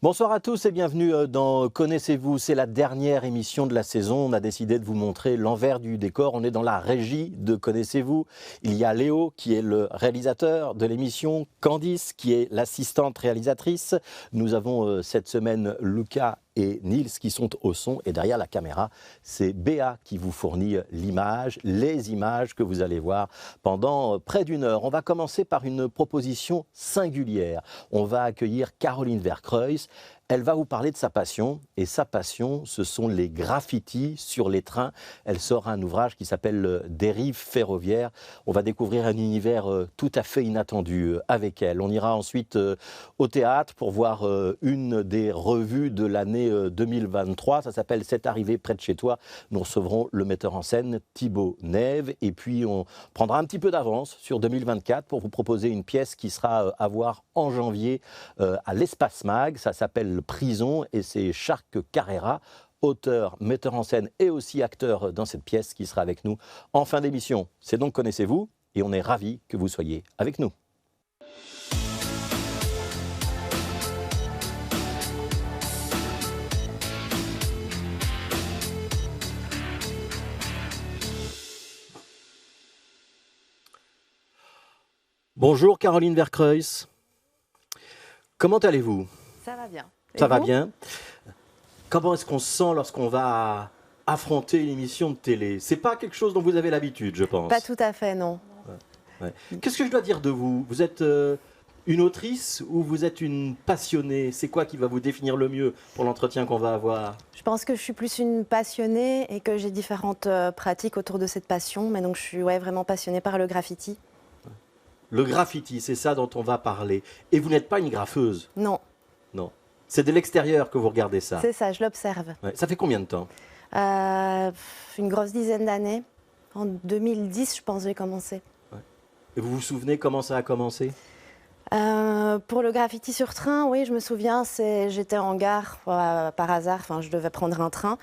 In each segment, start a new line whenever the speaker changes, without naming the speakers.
Bonsoir à tous et bienvenue dans Connaissez-vous, c'est la dernière émission de la saison. On a décidé de vous montrer l'envers du décor. On est dans la régie de Connaissez-vous. Il y a Léo qui est le réalisateur de l'émission, Candice qui est l'assistante réalisatrice. Nous avons cette semaine Lucas et Nils qui sont au son et derrière la caméra, c'est Béa qui vous fournit l'image, les images que vous allez voir pendant près d'une heure. On va commencer par une proposition singulière. On va accueillir Caroline Vercreuz. Elle va vous parler de sa passion, et sa passion, ce sont les graffitis sur les trains. Elle sort un ouvrage qui s'appelle Dérive ferroviaire. On va découvrir un univers tout à fait inattendu avec elle. On ira ensuite au théâtre pour voir une des revues de l'année 2023. Ça s'appelle C'est arrivé près de chez toi. Nous recevrons le metteur en scène Thibaut Neve. Et puis on prendra un petit peu d'avance sur 2024 pour vous proposer une pièce qui sera à voir en janvier à l'Espace Mag. Ça s'appelle Prison et c'est Charles Carrera, auteur, metteur en scène et aussi acteur dans cette pièce qui sera avec nous en fin d'émission. C'est donc Connaissez-vous et on est ravis que vous soyez avec nous. Bonjour Caroline Vercreuz. Comment allez-vous?
Ça va bien.
Ça va bien. Comment est-ce qu'on se sent lorsqu'on va affronter une émission de télé? C'est pas quelque chose dont vous avez l'habitude, je pense.
Pas tout à fait, non.
Ouais. Qu'est-ce que je dois dire de vous? Vous êtes une autrice ou vous êtes une passionnée? C'est quoi qui va vous définir le mieux pour l'entretien qu'on va avoir?
Je pense que je suis plus une passionnée et que j'ai différentes pratiques autour de cette passion. Mais donc je suis vraiment passionnée par le graffiti.
Le graffiti, c'est ça dont on va parler. Et vous n'êtes pas une graffeuse?
Non.
Non. C'est de l'extérieur que vous regardez ça?
C'est ça, je l'observe.
Ouais. Ça fait combien de temps?
Une grosse dizaine d'années. En 2010, je pense, j'ai commencé.
Ouais. Et vous vous souvenez comment ça a commencé?
Pour le graffiti sur train, oui, je me souviens, j'étais en gare par hasard, je devais prendre un train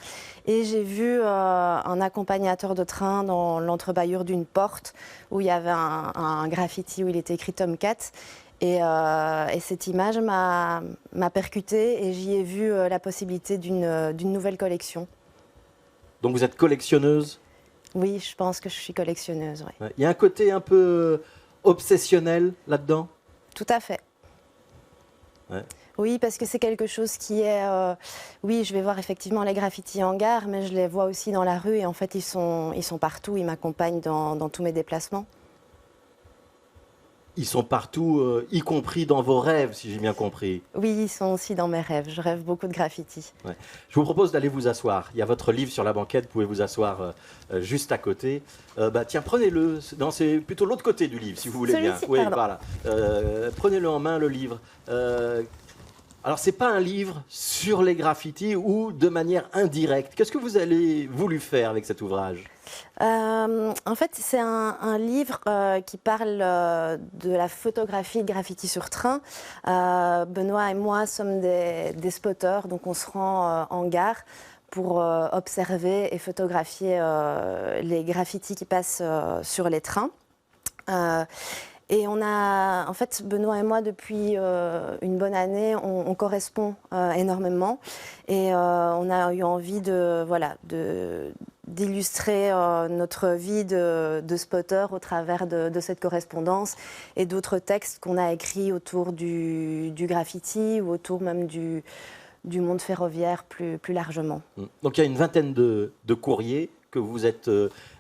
et j'ai vu un accompagnateur de train dans l'entrebâillure d'une porte où il y avait un graffiti où il était écrit Tomcat et cette image m'a percutée et j'y ai vu la possibilité d'une nouvelle collection.
Donc vous êtes collectionneuse?
Oui, je pense que je suis collectionneuse. Oui.
Ouais. Il y a un côté un peu obsessionnel là-dedans?
Tout à fait.
Ouais.
Oui, parce que c'est quelque chose qui est... oui, je vais voir effectivement les graffitis en gare, mais je les vois aussi dans la rue et en fait, ils sont partout, ils m'accompagnent dans tous mes déplacements.
Ils sont partout, y compris dans vos rêves, si j'ai bien compris.
Oui, ils sont aussi dans mes rêves. Je rêve beaucoup de graffitis.
Ouais. Je vous propose d'aller vous asseoir. Il y a votre livre sur la banquette, vous pouvez vous asseoir juste à côté. Tiens, prenez-le. Non, c'est plutôt l'autre côté du livre, si vous voulez bien. Oui, voilà. Prenez-le en main, le livre. Alors, c'est pas un livre sur les graffitis ou de manière indirecte. Qu'est-ce que vous avez voulu faire avec cet ouvrage?
En fait, c'est un livre qui parle de la photographie de graffiti sur train. Benoît et moi sommes des spotters, donc on se rend en gare pour observer et photographier les graffitis qui passent sur les trains. Et on a, en fait, Benoît et moi, depuis une bonne année, on correspond énormément. Et on a eu envie d'illustrer notre vie de spotter au travers de cette correspondance et d'autres textes qu'on a écrits autour du graffiti ou autour même du monde ferroviaire plus largement.
Donc il y a une vingtaine de courriers que vous êtes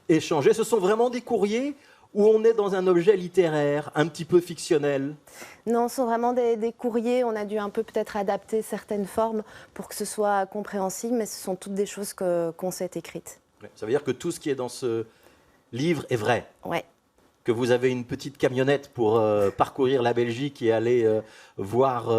échangés. Ce sont vraiment des courriers où on est dans un objet littéraire, un petit peu fictionnel?
Non, ce sont vraiment des courriers. On a dû un peu peut-être adapter certaines formes pour que ce soit compréhensible, mais ce sont toutes des choses qu'on s'est écrites.
Ça veut dire que tout ce qui est dans ce livre est vrai?
Oui.
Que vous avez une petite camionnette pour parcourir la Belgique et aller voir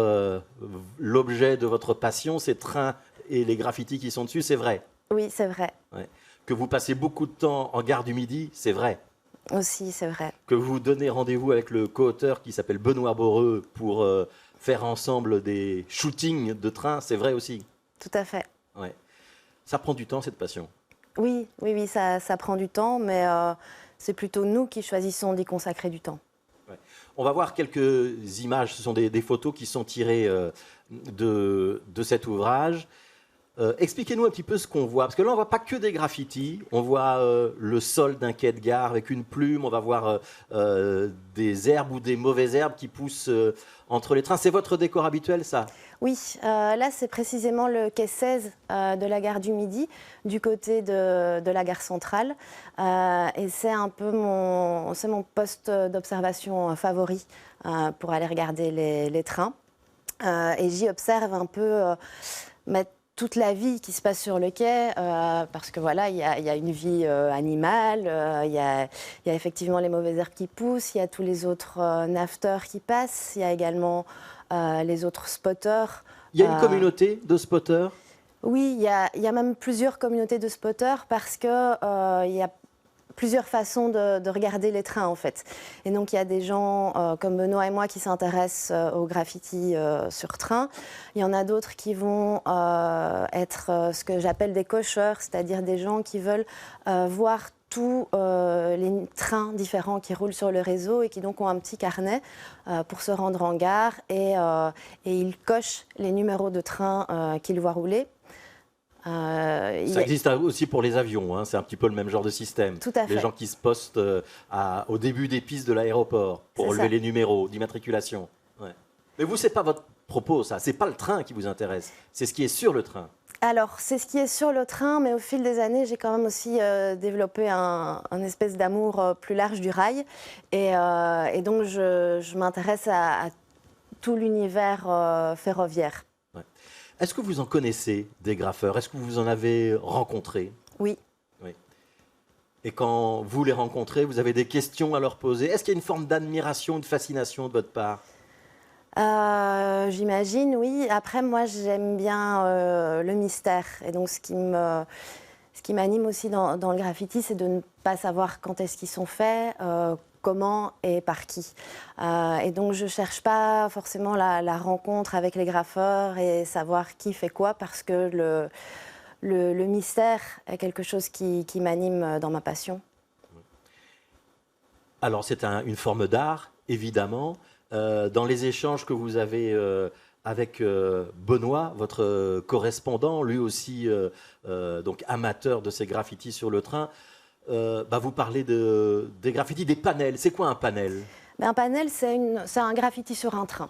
l'objet de votre passion, ces trains et les graffitis qui sont dessus, c'est vrai?
Oui, c'est vrai.
Ouais. Que vous passez beaucoup de temps en gare du Midi, c'est vrai?
Aussi, c'est vrai.
Que vous donnez rendez-vous avec le co-auteur qui s'appelle Benoît Boreux pour faire ensemble des shootings de trains, c'est vrai aussi?
Tout à fait.
Ouais. Ça prend du temps, cette passion?
Oui, ça prend du temps, mais c'est plutôt nous qui choisissons d'y consacrer du temps.
Ouais. On va voir quelques images, ce sont des photos qui sont tirées de cet ouvrage. Expliquez-nous un petit peu ce qu'on voit, parce que là on ne voit pas que des graffitis, on voit le sol d'un quai de gare avec une plume, on va voir des herbes ou des mauvaises herbes qui poussent entre les trains. C'est votre décor habituel, ça?
Oui, là c'est précisément le quai 16 de la gare du Midi, du côté de la gare centrale. Et c'est un peu mon poste d'observation favori pour aller regarder les trains. Et j'y observe un peu toute la vie qui se passe sur le quai, parce que voilà, il y a une vie animale, il y a effectivement les mauvaises herbes qui poussent, il y a tous les autres nafteurs qui passent, il y a également les autres spotters.
Il y a une communauté de spotters?
Oui, il y a même plusieurs communautés de spotters parce que il y a plusieurs façons de regarder les trains en fait. Et donc il y a des gens comme Benoît et moi qui s'intéressent aux graffitis sur train. Il y en a d'autres qui vont être ce que j'appelle des cocheurs, c'est-à-dire des gens qui veulent voir tous les trains différents qui roulent sur le réseau et qui donc ont un petit carnet pour se rendre en gare et ils cochent les numéros de train qu'ils voient rouler.
Ça existe aussi pour les avions, hein, c'est un petit peu le même genre de système.
Tout à fait.
Les gens qui se postent au début des pistes de l'aéroport pour relever les numéros d'immatriculation. Ouais. Mais vous, c'est pas votre propos, ça. C'est pas le train qui vous intéresse, c'est ce qui est sur le train.
Alors, c'est ce qui est sur le train, mais au fil des années, j'ai quand même aussi développé un espèce d'amour plus large du rail. Et donc, je m'intéresse à tout l'univers ferroviaire.
Ouais. Est-ce que vous en connaissez des graffeurs? Est-ce que vous en avez rencontré?
Oui.
Oui. Et quand vous les rencontrez, vous avez des questions à leur poser? Est-ce qu'il y a une forme d'admiration, de fascination de votre part?
J'imagine, oui. Après, moi, j'aime bien le mystère. Et donc, ce qui m'anime aussi dans le graffiti, c'est de ne pas savoir quand est-ce qu'ils sont faits, comment et par qui. Et donc, je ne cherche pas forcément la rencontre avec les graffeurs et savoir qui fait quoi, parce que le mystère est quelque chose qui m'anime dans ma passion.
Alors, c'est une forme d'art, évidemment. Dans les échanges que vous avez avec Benoît, votre correspondant, lui aussi donc amateur de ces graffitis sur le train, vous parlez des graffitis, des panels. C'est quoi un panel?
Un panel, c'est un graffiti sur un train.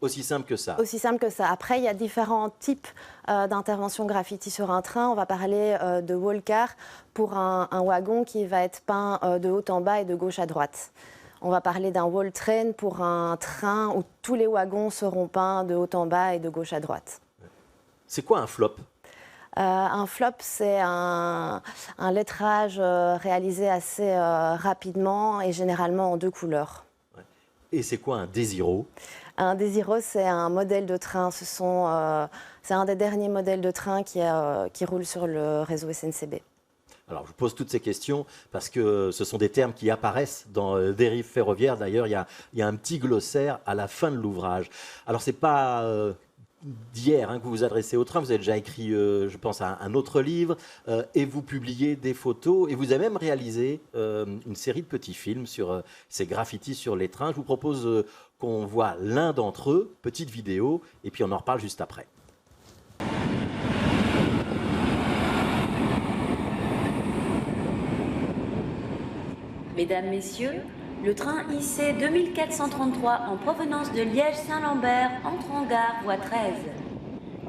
Aussi simple que ça.
Aussi simple que ça. Après, il y a différents types d'interventions graffiti sur un train. On va parler de wall car pour un wagon qui va être peint de haut en bas et de gauche à droite. On va parler d'un wall train pour un train où tous les wagons seront peints de haut en bas et de gauche à droite.
C'est quoi un flop?
Un flop, c'est un lettrage réalisé assez rapidement et généralement en 2 couleurs.
Et c'est quoi un désiro?
Un désiro, c'est un modèle de train. C'est un des derniers modèles de train qui roule sur le réseau SNCB.
Alors, je vous pose toutes ces questions parce que ce sont des termes qui apparaissent dans Dérive ferroviaire. D'ailleurs, il y a un petit glossaire à la fin de l'ouvrage. Alors, ce n'est pas d'hier que vous vous adressez au train. Vous avez déjà écrit, je pense, un autre livre et vous publiez des photos. Et vous avez même réalisé une série de petits films sur ces graffitis sur les trains. Je vous propose qu'on voit l'un d'entre eux, petite vidéo, et puis on en reparle juste après.
Mesdames, Messieurs, le train IC 2433 en provenance de Liège-Saint-Lambert entre en gare voie 13.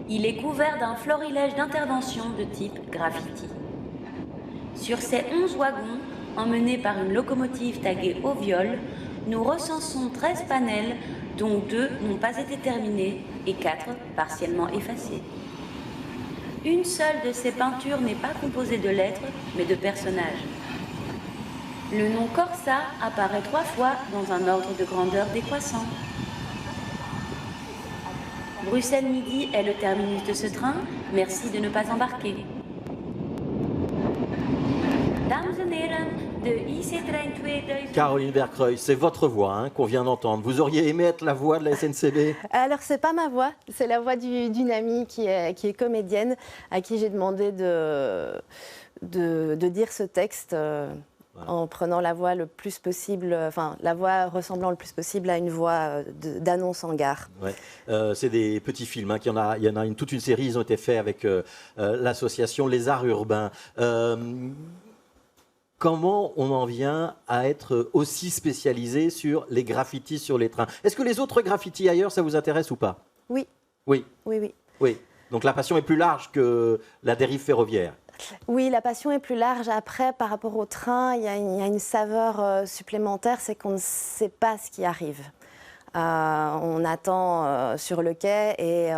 Il est couvert d'un florilège d'interventions de type graffiti. Sur ces 11 wagons, emmenés par une locomotive taguée au viol, nous recensons 13 panels, dont 2 n'ont pas été terminés et 4 partiellement effacés. Une seule de ces peintures n'est pas composée de lettres, mais de personnages. Le nom Corsa apparaît 3 fois dans un ordre de grandeur décroissant. Bruxelles Midi est le terminus de ce train. Merci de ne pas embarquer. Dames et Heren, de IC-trein 2000...
Caroline Vercreuil, c'est votre voix qu'on vient d'entendre. Vous auriez aimé être la voix de la SNCB?
Alors, c'est pas ma voix, c'est la voix d'une amie qui est comédienne, à qui j'ai demandé de dire ce texte. en prenant la voix le plus possible, la voix ressemblant le plus possible à une voix d'annonce en gare.
Ouais. C'est des petits films, hein, il y en a toute une série, ils ont été faits avec l'association Les Arts Urbains. Comment on en vient à être aussi spécialisé sur les graffitis sur les trains? Est-ce que les autres graffitis ailleurs, ça vous intéresse ou pas?
Oui.
Oui.
Oui, oui.
Oui. Donc la passion est plus large que la dérive ferroviaire.
Oui, la passion est plus large. Après, par rapport au train, il y a une saveur supplémentaire, c'est qu'on ne sait pas ce qui arrive. On attend sur le quai et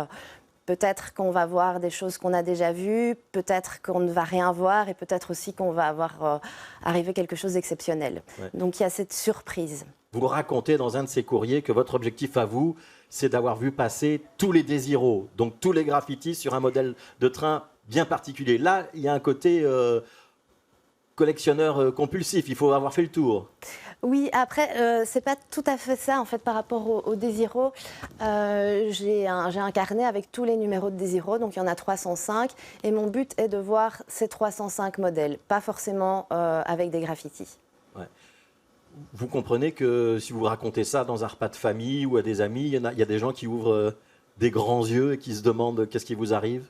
peut-être qu'on va voir des choses qu'on a déjà vues, peut-être qu'on ne va rien voir et peut-être aussi qu'on va avoir arrivé quelque chose d'exceptionnel. Ouais. Donc il y a cette surprise.
Vous racontez dans un de ces courriers que votre objectif à vous, c'est d'avoir vu passer tous les Désiros, donc tous les graffitis sur un modèle de train bien particulier. Là, il y a un côté collectionneur compulsif, il faut avoir fait le tour.
Oui, après, c'est pas tout à fait ça, en fait, par rapport au Désiro. J'ai un carnet avec tous les numéros de Désiro, donc il y en a 305, et mon but est de voir ces 305 modèles, pas forcément avec des graffitis.
Ouais. Vous comprenez que si vous racontez ça dans un repas de famille ou à des amis, il y a des gens qui ouvrent des grands yeux et qui se demandent qu'est-ce qui vous arrive?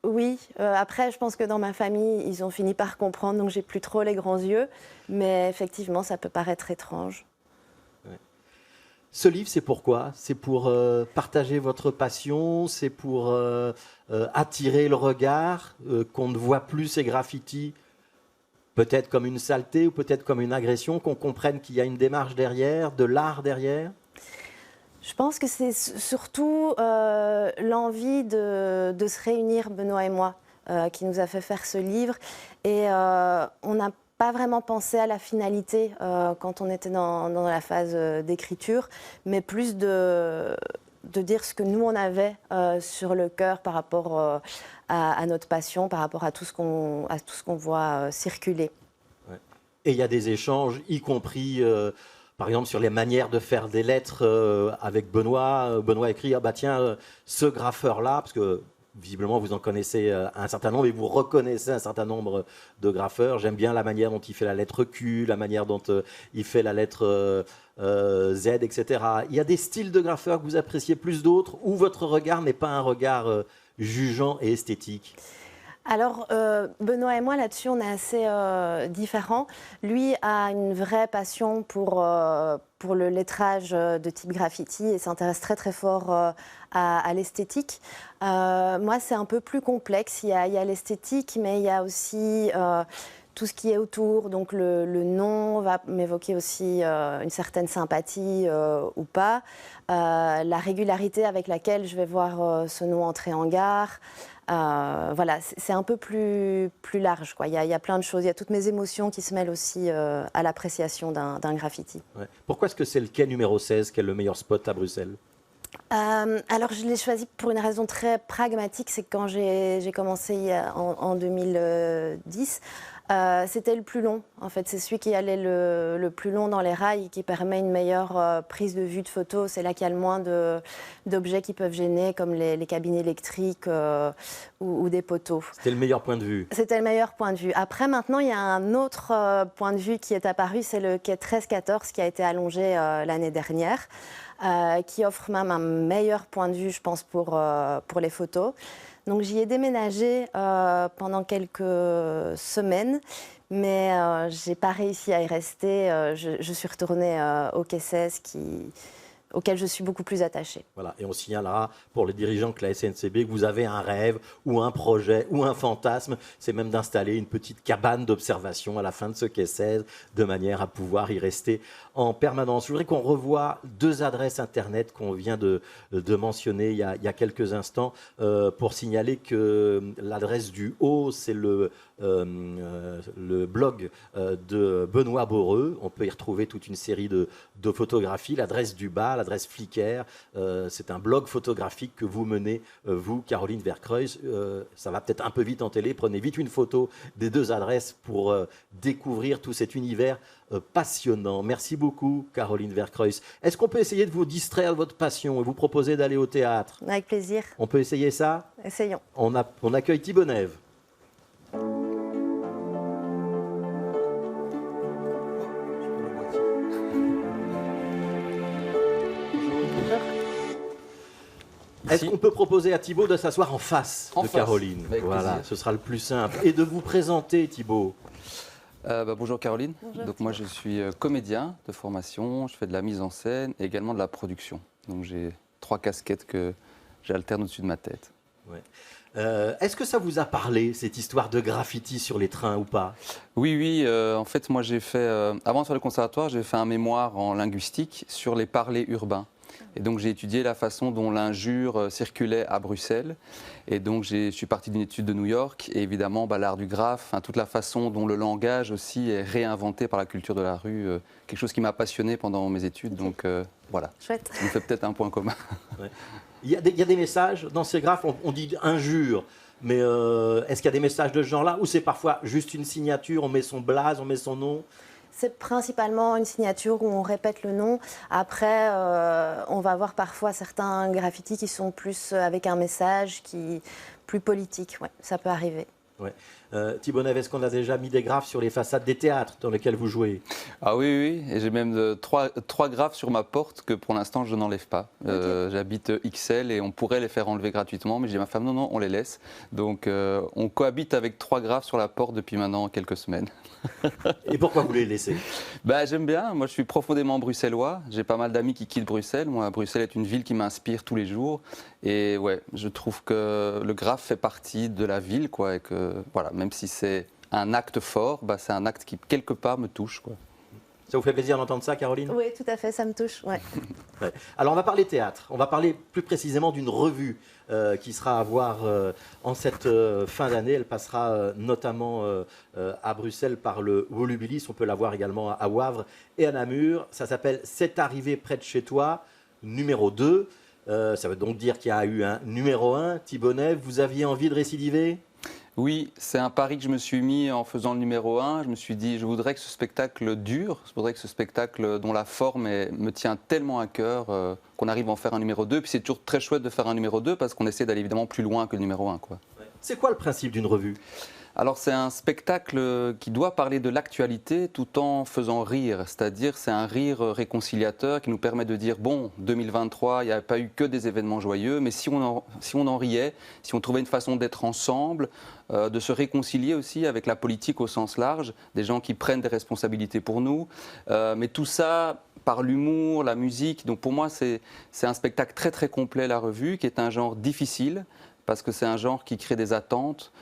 Oui, après je pense que dans ma famille, ils ont fini par comprendre, donc j'ai plus trop les grands yeux, mais effectivement ça peut paraître étrange.
Ouais. Ce livre, c'est pourquoi? C'est pour partager votre passion, c'est pour attirer le regard, qu'on ne voit plus ces graffitis peut-être comme une saleté ou peut-être comme une agression, qu'on comprenne qu'il y a une démarche derrière, de l'art derrière?
Je pense que c'est surtout l'envie de se réunir, Benoît et moi, qui nous a fait faire ce livre. Et on n'a pas vraiment pensé à la finalité quand on était dans la phase d'écriture, mais plus de dire ce que nous, on avait sur le cœur par rapport à notre passion, par rapport à tout ce qu'on voit circuler.
Ouais. Et il y a des échanges, y compris... par exemple, sur les manières de faire des lettres avec Benoît. Benoît écrit, ah bah tiens, ce graffeur-là, parce que visiblement vous en connaissez un certain nombre et vous reconnaissez un certain nombre de graffeurs. J'aime bien la manière dont il fait la lettre Q, la manière dont il fait la lettre Z, etc. Il y a des styles de graffeurs que vous appréciez plus d'autres, où votre regard n'est pas un regard jugeant et esthétique?
Alors, Benoît et moi, là-dessus, on est assez différents. Lui a une vraie passion pour le lettrage de type graffiti et s'intéresse très, très fort à l'esthétique. Moi, c'est un peu plus complexe. Il y a l'esthétique, mais il y a aussi tout ce qui est autour. Donc, le nom va m'évoquer aussi une certaine sympathie ou pas. La régularité avec laquelle je vais voir ce nom entrer en gare. Voilà, c'est un peu plus large, quoi. Il y a plein de choses. Il y a toutes mes émotions qui se mêlent aussi à l'appréciation d'un graffiti. Ouais.
Pourquoi est-ce que c'est le quai numéro 16 qui est le meilleur spot à Bruxelles?
Alors, je l'ai choisi pour une raison très pragmatique. C'est que quand j'ai commencé en 2010, c'était le plus long. En fait, c'est celui qui allait le plus long dans les rails et qui permet une meilleure prise de vue de photo. C'est là qu'il y a le moins d'objets qui peuvent gêner, comme les cabines électriques ou des poteaux.
C'était le meilleur point de vue.
C'était le meilleur point de vue. Après, maintenant, il y a un autre point de vue qui est apparu. C'est le quai 13-14 qui a été allongé l'année dernière. Qui offre même un meilleur point de vue, je pense, pour les photos. Donc j'y ai déménagé pendant quelques semaines, mais je n'ai pas réussi à y rester. Je suis retournée au quai 16 auquel je suis beaucoup plus attachée.
Voilà, et on signalera pour les dirigeants de la SNCB que vous avez un rêve ou un projet ou un fantasme, c'est même d'installer une petite cabane d'observation à la fin de ce quai 16, de manière à pouvoir y rester en permanence. Je voudrais qu'on revoie deux adresses Internet qu'on vient de mentionner il y a quelques instants pour signaler que l'adresse du haut, c'est le blog de Benoît Boreux. On peut y retrouver toute une série de photographies. L'adresse du bas, l'adresse Flickr, c'est un blog photographique que vous menez, vous, Caroline Vercruysse. Ça va peut-être un peu vite en télé. Prenez vite une photo des deux adresses pour découvrir tout cet univers passionnant. Merci beaucoup, Caroline Vercruysse. Est-ce qu'on peut essayer de vous distraire de votre passion et vous proposer d'aller au théâtre?
Avec plaisir.
On peut essayer ça?
Essayons.
On accueille Thibonève. Est-ce qu'on peut proposer à Thibaut de s'asseoir en face de Caroline?
Avec
voilà,
plaisir.
ce sera le plus simple. Et de vous présenter, Thibaut.
Bonjour Caroline.
Bonjour,
Donc moi je suis comédien de formation, je fais de la mise en scène et également de la production. Donc j'ai 3 casquettes que j'alterne au-dessus de ma tête.
Ouais. Est-ce que ça vous a parlé, cette histoire de graffiti sur les trains ou pas?
Oui, en fait moi j'ai fait, avant de faire le conservatoire, j'ai fait un mémoire en linguistique sur les parlers urbains. Et donc j'ai étudié la façon dont l'injure circulait à Bruxelles. Et donc je suis parti d'une étude de New York. Et évidemment, l'art du graphe, toute la façon dont le langage aussi est réinventé par la culture de la rue. Quelque chose qui m'a passionné pendant mes études. Donc voilà,
Chouette.
ça nous fait peut-être un point commun.
Ouais. Il y a des messages dans ces graphes, on dit injure. Mais est-ce qu'il y a des messages de ce genre-là? Ou c'est parfois juste une signature, on met son blaze, on met son nom?
C'est principalement une signature où on répète le nom. Après, on va voir parfois certains graffitis qui sont plus avec un message plus politique. Ouais, ça peut arriver.
Ouais. Thibaut Neves, est-ce qu'on a déjà mis des graphes sur les façades des théâtres dans lesquels vous jouez?
Ah oui, et j'ai même 3 graphes sur ma porte que pour l'instant je n'enlève pas.
Okay.
J'habite XL et on pourrait les faire enlever gratuitement, mais j'ai dit à ma femme non, on les laisse. Donc on cohabite avec 3 graphes sur la porte depuis maintenant quelques semaines.
Et pourquoi vous les laissez?
J'aime bien, moi je suis profondément bruxellois, j'ai pas mal d'amis qui quittent Bruxelles. Moi, Bruxelles est une ville qui m'inspire tous les jours. Et ouais, je trouve que le graphe fait partie de la ville, quoi, et que voilà, même si c'est un acte fort, c'est un acte qui quelque part me touche, quoi.
Ça vous fait plaisir d'entendre ça, Caroline?
Oui, tout à fait, ça me touche. Ouais.
Ouais. Alors on va parler théâtre, on va parler plus précisément d'une revue qui sera à voir en cette fin d'année. Elle passera notamment à Bruxelles par le Volubilis, on peut la voir également à Wavre et à Namur. Ça s'appelle « C'est arrivé près de chez toi », numéro 2. Ça veut donc dire qu'il y a eu un numéro 1. Thibaut Neves, vous aviez envie de récidiver?
Oui, c'est un pari que je me suis mis en faisant le numéro 1. Je me suis dit, je voudrais que ce spectacle dure, je voudrais que ce spectacle dont la forme me tient tellement à cœur qu'on arrive à en faire un numéro 2. Puis c'est toujours très chouette de faire un numéro 2 parce qu'on essaie d'aller évidemment plus loin que le numéro 1, quoi.
C'est quoi le principe d'une revue?
Alors c'est un spectacle qui doit parler de l'actualité tout en faisant rire, c'est-à-dire c'est un rire réconciliateur qui nous permet de dire bon, 2023, il n'y a pas eu que des événements joyeux, mais si on en riait, si on trouvait une façon d'être ensemble, de se réconcilier aussi avec la politique au sens large, des gens qui prennent des responsabilités pour nous, mais tout ça par l'humour, la musique. Donc pour moi c'est un spectacle très très complet, la revue, qui est un genre difficile parce que c'est un genre qui crée des attentes.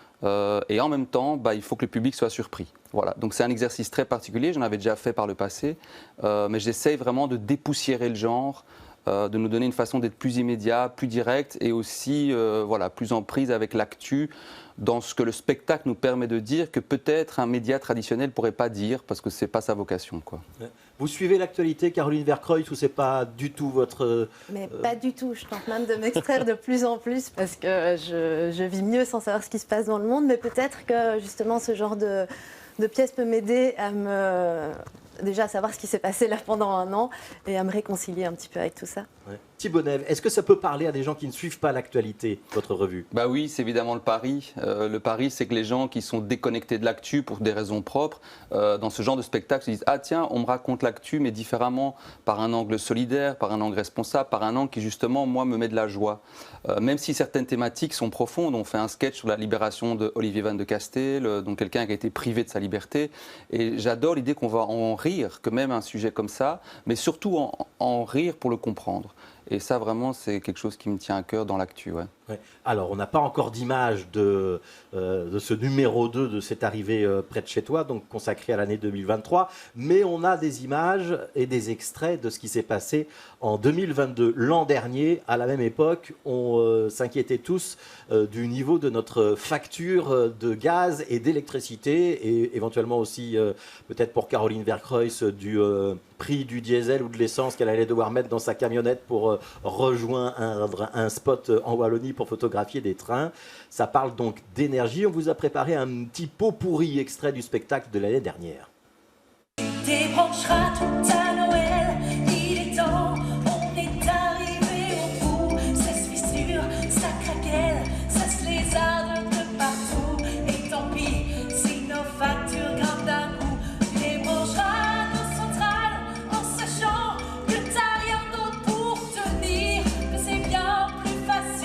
Et en même temps, il faut que le public soit surpris. Voilà. Donc c'est un exercice très particulier, j'en avais déjà fait par le passé, mais j'essaye vraiment de dépoussiérer le genre, de nous donner une façon d'être plus immédiat, plus direct et aussi plus en prise avec l'actu, dans ce que le spectacle nous permet de dire que peut-être un média traditionnel ne pourrait pas dire parce que ce n'est pas sa vocation, quoi.
Vous suivez l'actualité, Caroline Vercruysse, ou c'est pas du tout votre...
Mais pas du tout, je tente même de m'extraire de plus en plus parce que je vis mieux sans savoir ce qui se passe dans le monde, mais peut-être que justement ce genre de pièce peut m'aider à déjà savoir ce qui s'est passé là pendant un an et à me réconcilier un petit peu avec tout ça.
Ouais. Thibaut Neves, est-ce que ça peut parler à des gens qui ne suivent pas l'actualité, votre revue?
Oui, c'est évidemment le pari. Le pari, c'est que les gens qui sont déconnectés de l'actu pour des raisons propres, dans ce genre de spectacle, se disent « Ah tiens, on me raconte l'actu, mais différemment, par un angle solidaire, par un angle responsable, par un angle qui justement, moi, me met de la joie. » Même si certaines thématiques sont profondes, on fait un sketch sur la libération de Olivier Van de Castel, donc quelqu'un qui a été privé de sa liberté. Et j'adore l'idée qu'on va en rire, que même un sujet comme ça, mais surtout en rire pour le comprendre. Et ça, vraiment, c'est quelque chose qui me tient à cœur dans l'actu. Ouais.
Ouais. Alors, on n'a pas encore d'image de ce numéro 2 de C'est arrivé près de chez toi, donc consacré à l'année 2023, mais on a des images et des extraits de ce qui s'est passé en 2022. L'an dernier, à la même époque, on s'inquiétait tous du niveau de notre facture de gaz et d'électricité, et éventuellement aussi, peut-être pour Caroline Vercruysse, du prix du diesel ou de l'essence qu'elle allait devoir mettre dans sa camionnette pour rejoindre un spot en Wallonie pour photographier des trains. Ça parle donc d'énergie. On vous a préparé un petit pot pourri extrait du spectacle de l'année dernière.
Tu débrancheras tout à Noël, il est temps, on est arrivé au bout. Ça se fissure, ça craquelle, ça se lézarde de partout. Et tant pis, si nos factures grimpent d'un coup, tu débrancheras nos centrales en sachant que t'as rien d'autre pour tenir, que c'est bien plus facile.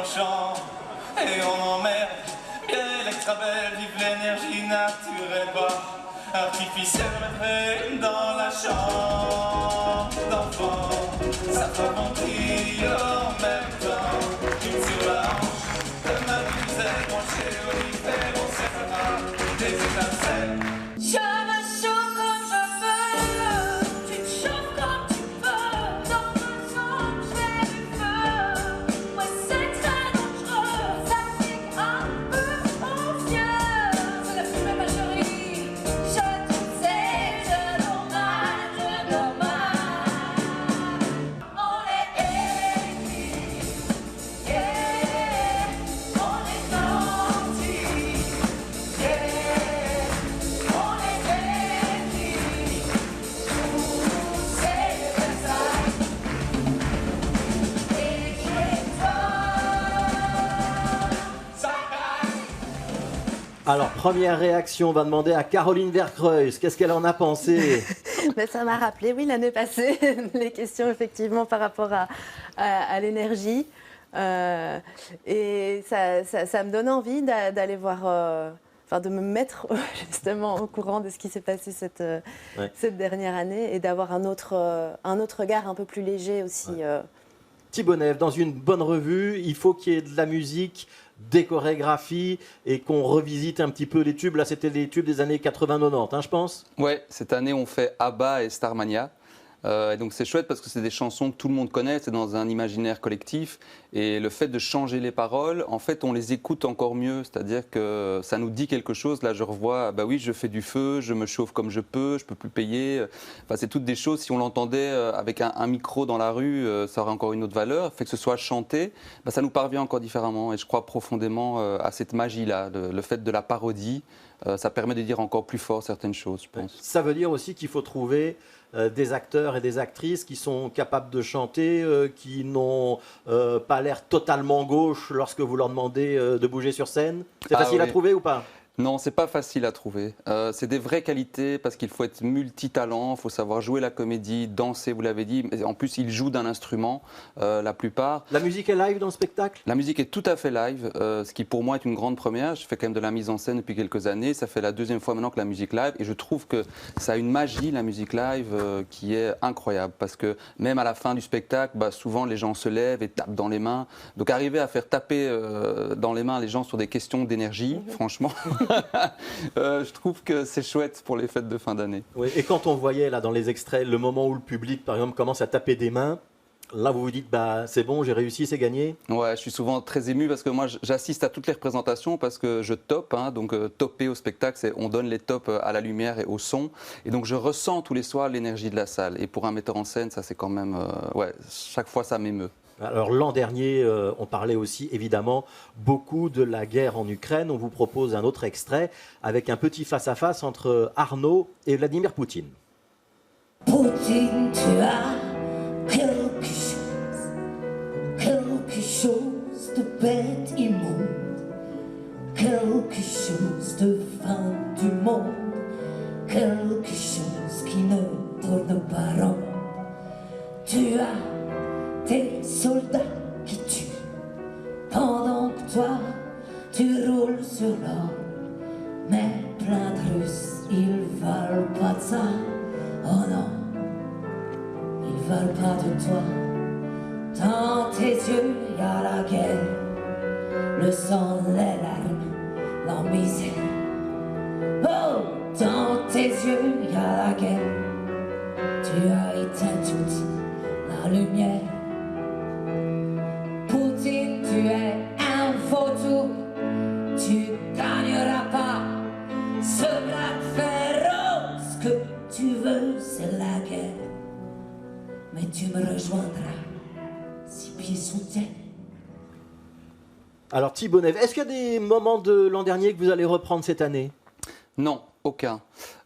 on chante et on emmerde. Bien Electra belle, vive l'énergie naturelle, pas artificielle, mais dans la chambre d'enfant. Ça fait mentir en même temps. Une sur la hanche de ma muselle, branchée au l'hiver, on s'aimera des étincelles.
Je me chauffe comme je veux, tu te chauffes comme tu peux. Dans ma chambre, je fais du feu. Ouais, c'est très dangereux, ça pique un peu aux yeux. C'est la fumée, ma chérie. Je te sais, je normal. On est électrique, yeah. On est gentil, yeah. On est électrique, c'est comme ça. Électrique-toi, ça casse.
Alors, première réaction, on va demander à Caroline Vercreuz. Qu'est-ce qu'elle en a pensé?
Mais ça m'a rappelé, oui, l'année passée, les questions effectivement par rapport à l'énergie. Et ça me donne envie d'aller voir, de me mettre justement au courant de ce qui s'est passé cette dernière année et d'avoir un autre regard un peu plus léger aussi.
Thibaut Neve, dans une bonne revue, il faut qu'il y ait de la musique, des chorégraphies et qu'on revisite un petit peu les tubes. Là, c'était les tubes des années 80-90, hein, je pense.
Ouais, cette année, on fait ABBA et Starmania. Et donc c'est chouette parce que c'est des chansons que tout le monde connaît, c'est dans un imaginaire collectif. Et le fait de changer les paroles, en fait, on les écoute encore mieux. C'est-à-dire que ça nous dit quelque chose. Là, je revois, bah oui, je fais du feu, je me chauffe comme je peux plus payer. Enfin, c'est toutes des choses, si on l'entendait avec un micro dans la rue, ça aurait encore une autre valeur. Fait que ce soit chanté, bah, ça nous parvient encore différemment. Et je crois profondément à cette magie-là, le fait de la parodie. Ça permet de dire encore plus fort certaines choses, je pense.
Ça veut dire aussi qu'il faut trouver des acteurs et des actrices qui sont capables de chanter, qui n'ont pas l'air totalement gauche lorsque vous leur demandez de bouger sur scène. C'est facile à trouver ou pas?
Non, c'est pas facile à trouver. C'est des vraies qualités parce qu'il faut être multitalent, il faut savoir jouer la comédie, danser, vous l'avez dit. En plus, ils jouent d'un instrument, la plupart.
La musique est live dans le spectacle?
La musique est tout à fait live, ce qui pour moi est une grande première. Je fais quand même de la mise en scène depuis quelques années. Ça fait la deuxième fois maintenant que la musique live. Et je trouve que ça a une magie, la musique live, qui est incroyable. Parce que même à la fin du spectacle, bah, souvent les gens se lèvent et tapent dans les mains. Donc arriver à faire taper dans les mains les gens sur des questions d'énergie, franchement... je trouve que c'est chouette pour les fêtes de fin d'année.
Oui, et quand on voyait là dans les extraits le moment où le public par exemple commence à taper des mains, là vous vous dites bah c'est bon, j'ai réussi, c'est gagné.
Ouais, je suis souvent très ému parce que moi j'assiste à toutes les représentations parce que je tope, hein, donc topper au spectacle, c'est on donne les tops à la lumière et au son, et donc je ressens tous les soirs l'énergie de la salle. Et pour un metteur en scène, ça c'est quand même, ouais, chaque fois ça m'émeut.
Alors l'an dernier, on parlait aussi évidemment beaucoup de la guerre en Ukraine. On vous propose un autre extrait avec un petit face-à-face entre Arnaud et Vladimir Poutine.
Poutine, tu as quelque chose de bête immonde, quelque chose de fin du monde, quelque chose qui ne tourne pas rond. Tu as des soldats qui tuent, pendant que toi, tu roules sur l'or. Mais plein de Russes, ils veulent pas de ça, oh non, ils veulent pas de toi. Dans tes yeux, y a la guerre, le sang, les larmes, la misère. Oh, dans tes yeux, y a la guerre, tu as éteint toute la lumière. Poutine, tu es un vautour, tu gagneras pas ce bras féroce. Ce que tu veux, c'est la guerre, mais tu me rejoindras si pieds sous terre.
Alors Thibaut Neve, est-ce qu'il y a des moments de l'an dernier que vous allez reprendre cette année?
Non, aucun.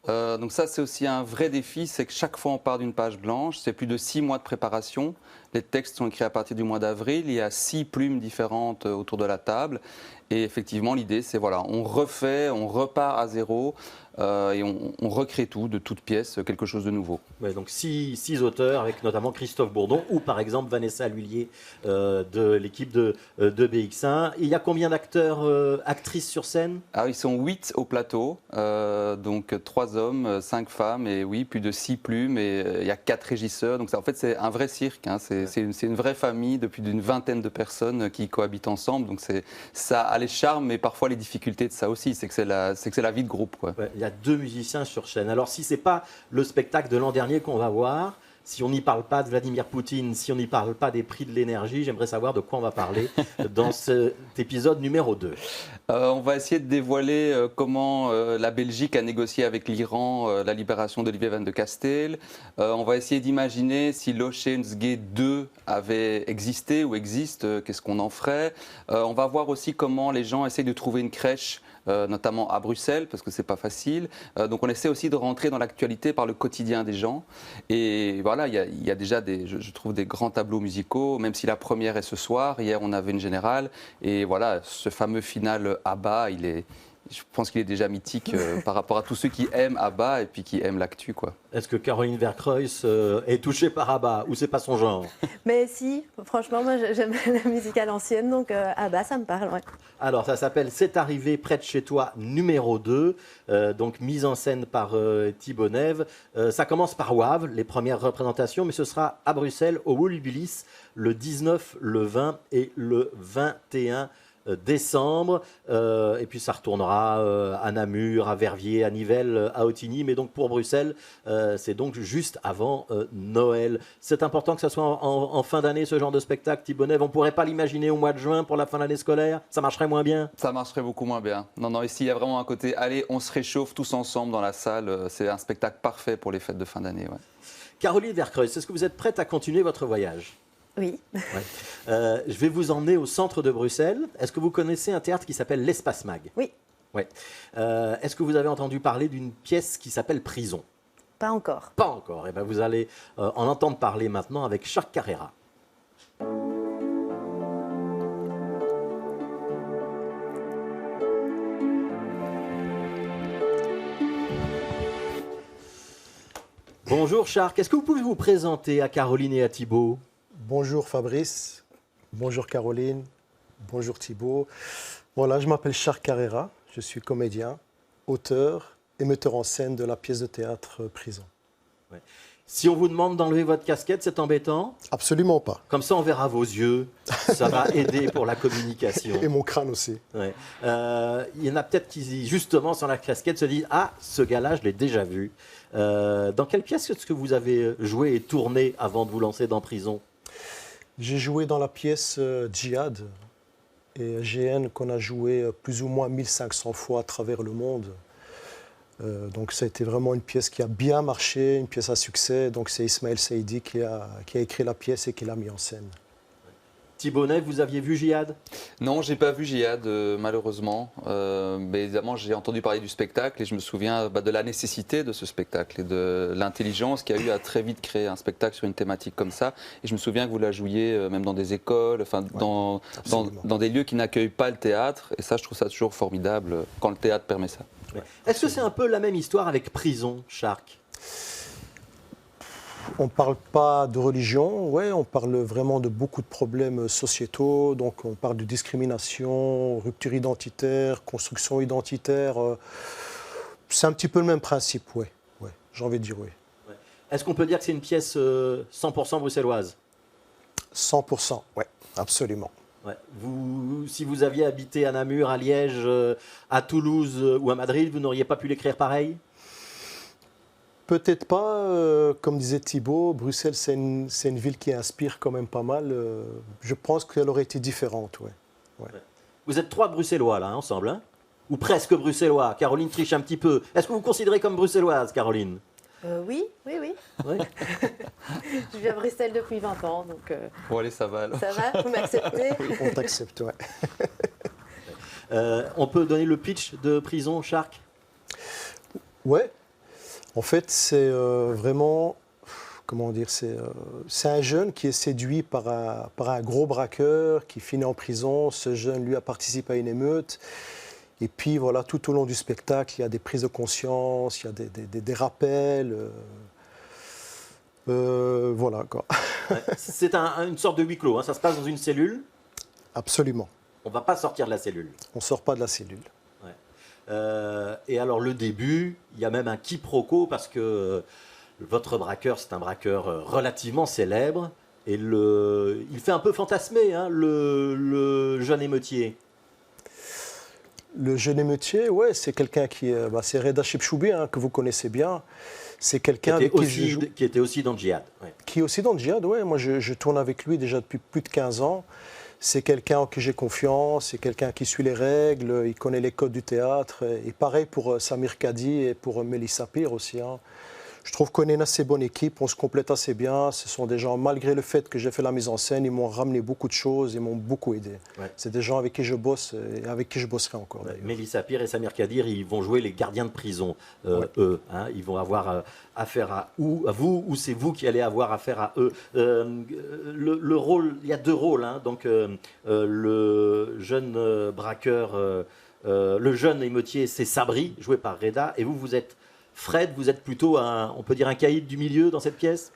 Donc ça, c'est aussi un vrai défi, c'est que chaque fois on part d'une page blanche, c'est plus de 6 mois de préparation. Les textes sont écrits à partir du mois d'avril, il y a 6 plumes différentes autour de la table. Et effectivement, l'idée, c'est voilà, on refait, on repart à zéro et on recrée tout, de toute pièce, quelque chose de nouveau.
Ouais, donc 6 auteurs, avec notamment Christophe Bourdon ou par exemple Vanessa Lhuillier de l'équipe de BX1. Il y a combien d'acteurs, actrices sur scène?
Ah, ils sont 8 au plateau, donc 3 hommes, 5 femmes, et oui, plus de 6 plumes, et il y a 4 régisseurs. Donc ça, en fait, c'est un vrai cirque, hein. C'est une vraie famille de plus d'une vingtaine de personnes qui cohabitent ensemble. Donc ça a les charmes, mais parfois les difficultés de ça aussi, c'est que c'est la vie de groupe, quoi.
Ouais, il y a 2 musiciens sur scène. Alors si c'est pas le spectacle de l'an dernier qu'on va voir, si on n'y parle pas de Vladimir Poutine, si on n'y parle pas des prix de l'énergie, j'aimerais savoir de quoi on va parler dans cet épisode numéro 2.
On va essayer de dévoiler comment la Belgique a négocié avec l'Iran la libération d'Olivier Van de Castel. On va essayer d'imaginer si l'Ocean's Gate 2 avait existé ou existe, qu'est-ce qu'on en ferait. On va voir aussi comment les gens essayent de trouver une crèche, notamment à Bruxelles, parce que c'est pas facile. Donc on essaie aussi de rentrer dans l'actualité par le quotidien des gens. Et voilà, il y a déjà je trouve des grands tableaux musicaux, même si la première est ce soir. Hier, on avait une générale. Et voilà, ce fameux final ABBA, je pense qu'il est déjà mythique par rapport à tous ceux qui aiment ABBA et puis qui aiment l'actu, quoi.
Est-ce que Caroline Vercreuz est touchée par ABBA ou c'est pas son genre?
Mais si, franchement, moi j'aime la musique à l'ancienne, donc ABBA, ça me parle, ouais.
Alors, ça s'appelle C'est arrivé près de chez toi, numéro 2, donc mise en scène par Thibaut Neve. Ça commence par Wavre, les premières représentations, mais ce sera à Bruxelles, au Woolbilis, le 19, le 20 et le 21 décembre, et puis ça retournera à Namur, à Verviers, à Nivelles, à Ottignies, mais donc pour Bruxelles, c'est donc juste avant Noël. C'est important que ça soit en fin d'année, ce genre de spectacle, Thibaut Neve. On ne pourrait pas l'imaginer au mois de juin pour la fin de l'année scolaire? Ça marcherait moins bien?
Ça marcherait beaucoup moins bien. Non, ici, il y a vraiment un côté, allez, on se réchauffe tous ensemble dans la salle. C'est un spectacle parfait pour les fêtes de fin d'année. Ouais.
Caroline Vercreuz, est-ce que vous êtes prête à continuer votre voyage?
Oui.
Ouais. Je vais vous emmener au centre de Bruxelles. Est-ce que vous connaissez un théâtre qui s'appelle l'Espace Mag?
Oui.
Ouais. Est-ce que vous avez entendu parler d'une pièce qui s'appelle Prison?
Pas encore.
Pas encore. Eh bien, vous allez en entendre parler maintenant avec Jacques Carrera. Bonjour Charles, est-ce que vous pouvez vous présenter à Caroline et à Thibaut?
Bonjour Fabrice, bonjour Caroline, bonjour Thibaut. Voilà, je m'appelle Charles Carrera, je suis comédien, auteur et metteur en scène de la pièce de théâtre Prison.
Ouais. Si on vous demande d'enlever votre casquette, c'est embêtant?
Absolument pas.
Comme ça, on verra vos yeux, ça va aider pour la communication.
Et mon crâne aussi.
Ouais. Il y en a peut-être qui, justement, sans la casquette, se disent « Ah, ce gars-là, je l'ai déjà vu ». Dans quelle pièce est-ce que vous avez joué et tourné avant de vous lancer dans Prison?
J'ai joué dans la pièce Djihad et GN qu'on a joué plus ou moins 1500 fois à travers le monde. Donc ça a été vraiment une pièce qui a bien marché, une pièce à succès. Donc c'est Ismaël Saïdi qui a écrit la pièce et qui l'a mis en scène.
Thibaut Neve, vous aviez vu Djihad?
Non, j'ai pas vu Djihad, malheureusement. Mais évidemment, j'ai entendu parler du spectacle et je me souviens de la nécessité de ce spectacle et de l'intelligence qu'il y a eu à très vite créer un spectacle sur une thématique comme ça. Et je me souviens que vous la jouiez même dans des écoles, enfin, dans des lieux qui n'accueillent pas le théâtre. Et ça, je trouve ça toujours formidable quand le théâtre permet ça.
Ouais. Est-ce que c'est un peu la même histoire avec Prison, Charles?
On ne parle pas de religion, ouais, on parle vraiment de beaucoup de problèmes sociétaux. Donc on parle de discrimination, rupture identitaire, construction identitaire. C'est un petit peu le même principe, ouais, j'ai envie de dire oui.
Ouais. Est-ce qu'on peut dire que c'est une pièce 100% bruxelloise?
100%, oui, absolument.
Ouais. Si vous aviez habité à Namur, à Liège, à Toulouse ou à Madrid, vous n'auriez pas pu l'écrire pareil?
Peut-être pas, comme disait Thibaut, Bruxelles c'est une ville qui inspire quand même pas mal. Je pense qu'elle aurait été différente, ouais.
Ouais. Vous êtes 3 Bruxellois là, ensemble, hein? Ou presque Bruxellois. Caroline triche un petit peu. Est-ce que vous vous considérez comme bruxelloise, Caroline?
Oui.
Ouais.
Je vis à Bruxelles depuis 20 ans, donc...
Bon, allez, ça va alors.
Ça va? Vous m'acceptez?
On t'accepte, ouais.
On peut donner le pitch de Prison, Charles?
Ouais. En fait, c'est vraiment, comment dire, c'est un jeune qui est séduit par un gros braqueur qui finit en prison. Ce jeune, lui, a participé à une émeute. Et puis, voilà, tout au long du spectacle, il y a des prises de conscience, il y a des rappels. Voilà, quoi.
Ouais. C'est une sorte de huis clos, hein. Ça se passe dans une cellule.
Absolument.
On ne va pas sortir de la cellule.
On ne sort pas de la cellule.
Et alors le début, il y a même un quiproquo parce que votre braqueur, c'est un braqueur relativement célèbre et il fait un peu fantasmer, hein, le jeune émeutier.
Le jeune émeutier, ouais, c'est quelqu'un qui est... c'est Reda Chebchoubi, hein, que vous connaissez bien. C'est quelqu'un
qui était aussi dans Djihad. Ouais.
Qui est aussi dans Djihad, oui. Moi, je tourne avec lui déjà depuis plus de 15 ans. C'est quelqu'un en qui j'ai confiance, c'est quelqu'un qui suit les règles, il connaît les codes du théâtre. Et pareil pour Samir Kadi et pour Mélissa Pire aussi. Hein. Je trouve qu'on est une assez bonne équipe, on se complète assez bien. Ce sont des gens, malgré le fait que j'ai fait la mise en scène, ils m'ont ramené beaucoup de choses, ils m'ont beaucoup aidé. Ouais. C'est des gens avec qui je bosse et avec qui je bosserai encore.
Ouais, Mélissa Pire et Samir Kadir, ils vont jouer les gardiens de prison, eux. Hein, ils vont avoir affaire à vous, ou c'est vous qui allez avoir affaire à eux. Le rôle, il y a deux rôles. Hein, donc le jeune braqueur, le jeune émeutier, c'est Sabri, joué par Reda, et vous êtes Fred, vous êtes plutôt on peut dire un caïd du milieu dans cette pièce?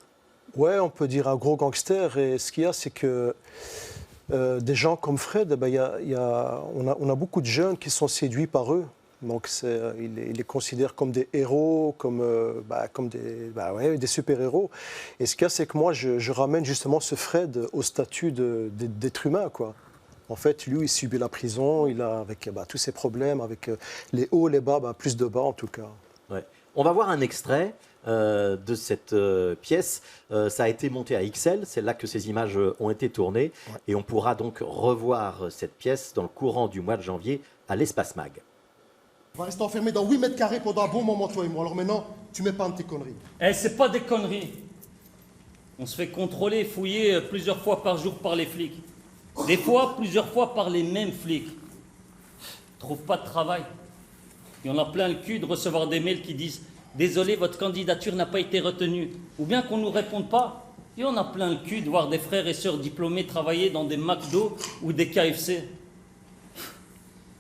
Ouais, on peut dire un gros gangster. Et ce qu'il y a, c'est que des gens comme Fred, on a beaucoup de jeunes qui sont séduits par eux. Donc ils les considèrent comme des héros, comme des super-héros. Et ce qu'il y a, c'est que moi, je ramène justement ce Fred au statut d'être humain, quoi. En fait, lui, il subit la prison, il a avec tous ses problèmes, avec les hauts, les bas, plus de bas en tout cas.
Ouais. On va voir un extrait de cette pièce. Ça a été monté à XL, c'est là que ces images ont été tournées. Ouais. Et on pourra donc revoir cette pièce dans le courant du mois de janvier à l'Espace Mag.
On va rester enfermé dans 8 mètres carrés pendant un bon moment, toi et moi. Alors maintenant, tu m'épargnes tes conneries.
Eh, c'est pas des conneries. On se fait contrôler, fouiller plusieurs fois par jour par les flics. Des fois, plusieurs fois par les mêmes flics. Trouve pas de travail. Il y en a plein le cul de recevoir des mails qui disent « Désolé, votre candidature n'a pas été retenue ». Ou bien qu'on ne nous réponde pas. Il y en a plein le cul de voir des frères et sœurs diplômés travailler dans des McDo ou des KFC.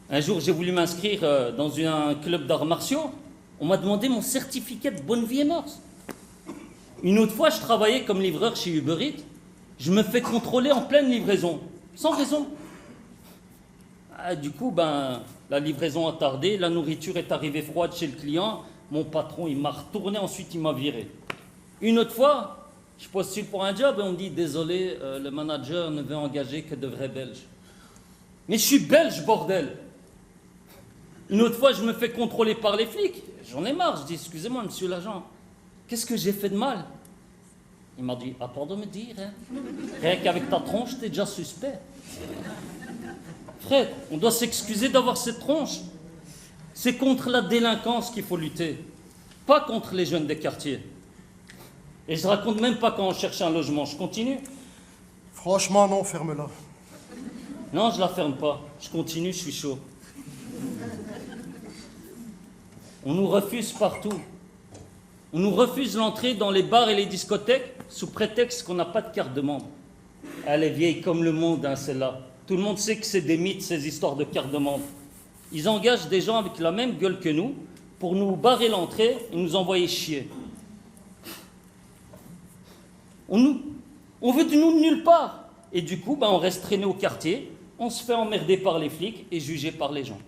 Un jour, j'ai voulu m'inscrire dans un club d'arts martiaux. On m'a demandé mon certificat de bonne vie et mœurs. Une autre fois, je travaillais comme livreur chez Uber Eats. Je me fais contrôler en pleine livraison, sans raison. Du coup, la livraison a tardé, la nourriture est arrivée froide chez le client. Mon patron, il m'a retourné, ensuite il m'a viré. Une autre fois, je postule pour un job et on me dit « Désolé, le manager ne veut engager que de vrais Belges. » Mais je suis belge, bordel! Une autre fois, je me fais contrôler par les flics. J'en ai marre, je dis « Excusez-moi, monsieur l'agent, qu'est-ce que j'ai fait de mal ?» Il m'a dit « À part de me dire, hein, rien qu'avec ta tronche, t'es déjà suspect. » Fred, on doit s'excuser d'avoir cette tronche. C'est contre la délinquance qu'il faut lutter, pas contre les jeunes des quartiers. Et je raconte même pas quand on cherche un logement. Je continue?
Franchement, non, ferme-la.
Non, je la ferme pas. Je continue, je suis chaud. On nous refuse partout. On nous refuse l'entrée dans les bars et les discothèques sous prétexte qu'on n'a pas de carte de membre. Elle est vieille comme le monde, hein, celle-là. Tout le monde sait que c'est des mythes, ces histoires de carte de membre. Ils engagent des gens avec la même gueule que nous pour nous barrer l'entrée et nous envoyer chier. On veut de nous de nulle part. Et du coup, on reste traîné au quartier, on se fait emmerder par les flics et juger par les gens.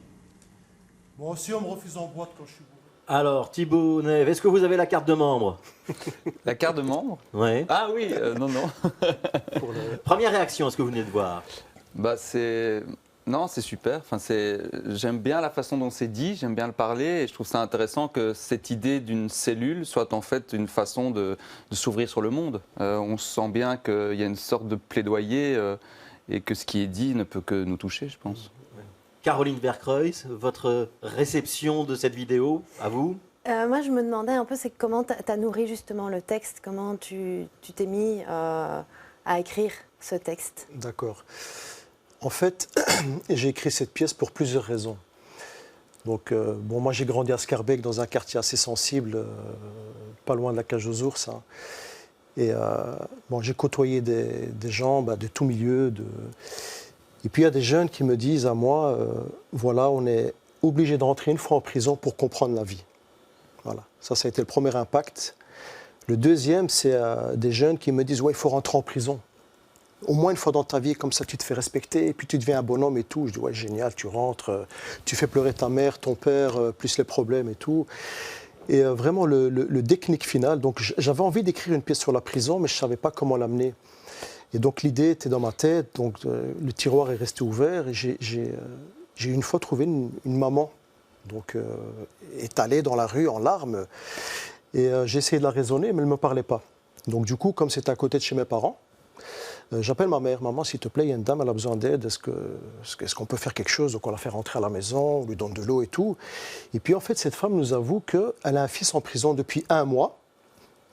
Moi aussi, on me refuse en boîte quand je suis beau.
Alors, Thibaut Neve, est-ce que vous avez la carte de membre?
La carte de membre?
Oui.
Ah oui, non.
Première réaction à ce que vous venez de voir?
Non, c'est super. Enfin, j'aime bien la façon dont c'est dit, j'aime bien le parler et je trouve ça intéressant que cette idée d'une cellule soit en fait une façon de s'ouvrir sur le monde. On sent bien qu'il y a une sorte de plaidoyer et que ce qui est dit ne peut que nous toucher, je pense.
Caroline Vercreuz, votre réception de cette vidéo, à vous?
Moi, je me demandais un peu, c'est comment tu as nourri justement le texte, comment tu t'es mis à écrire ce texte?
D'accord. En fait, j'ai écrit cette pièce pour plusieurs raisons. Donc, bon, moi, j'ai grandi à Scarbeck, dans un quartier assez sensible, pas loin de la cage aux ours. Hein. Et bon, j'ai côtoyé des gens de tout milieu. Et puis, il y a des jeunes qui me disent à moi, voilà, on est obligé de rentrer une fois en prison pour comprendre la vie. Voilà, ça a été le premier impact. Le deuxième, c'est des jeunes qui me disent, ouais, il faut rentrer en prison. Au moins une fois dans ta vie, comme ça tu te fais respecter, et puis tu deviens un bonhomme et tout. Je dis, ouais, génial, tu rentres, tu fais pleurer ta mère, ton père, plus les problèmes et tout. Et vraiment, le déclic final, donc j'avais envie d'écrire une pièce sur la prison, mais je ne savais pas comment l'amener. Et donc l'idée était dans ma tête, donc le tiroir est resté ouvert, et j'ai une fois trouvé une maman, donc étalée dans la rue en larmes, et j'ai essayé de la raisonner, mais elle ne me parlait pas. Donc du coup, comme c'était à côté de chez mes parents, j'appelle ma mère, maman, s'il te plaît, il y a une dame, elle a besoin d'aide, est-ce qu'on peut faire quelque chose? Donc on la fait rentrer à la maison, on lui donne de l'eau et tout. Et puis en fait, cette femme nous avoue qu'elle a un fils en prison depuis 1 mois,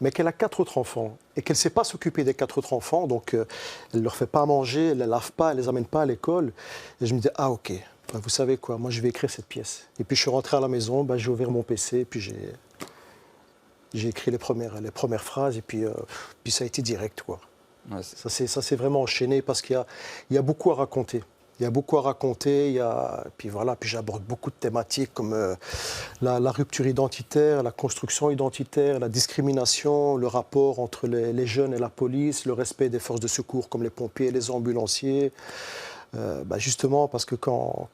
mais qu'elle a 4 autres enfants, et qu'elle ne sait pas s'occuper des 4 autres enfants, donc elle ne leur fait pas à manger, elle ne les lave pas, elle ne les amène pas à l'école. Et je me dis, ah ok, ben, vous savez quoi, moi je vais écrire cette pièce. Et puis je suis rentré à la maison, ben, j'ai ouvert mon PC, et puis j'ai écrit les premières phrases, et puis ça a été direct, quoi. Ouais, ça s'est vraiment enchaîné parce qu'il y a beaucoup à raconter. Il y a beaucoup à raconter, puis j'aborde beaucoup de thématiques comme la rupture identitaire, la construction identitaire, la discrimination, le rapport entre les jeunes et la police, le respect des forces de secours comme les pompiers et les ambulanciers. Justement parce que quand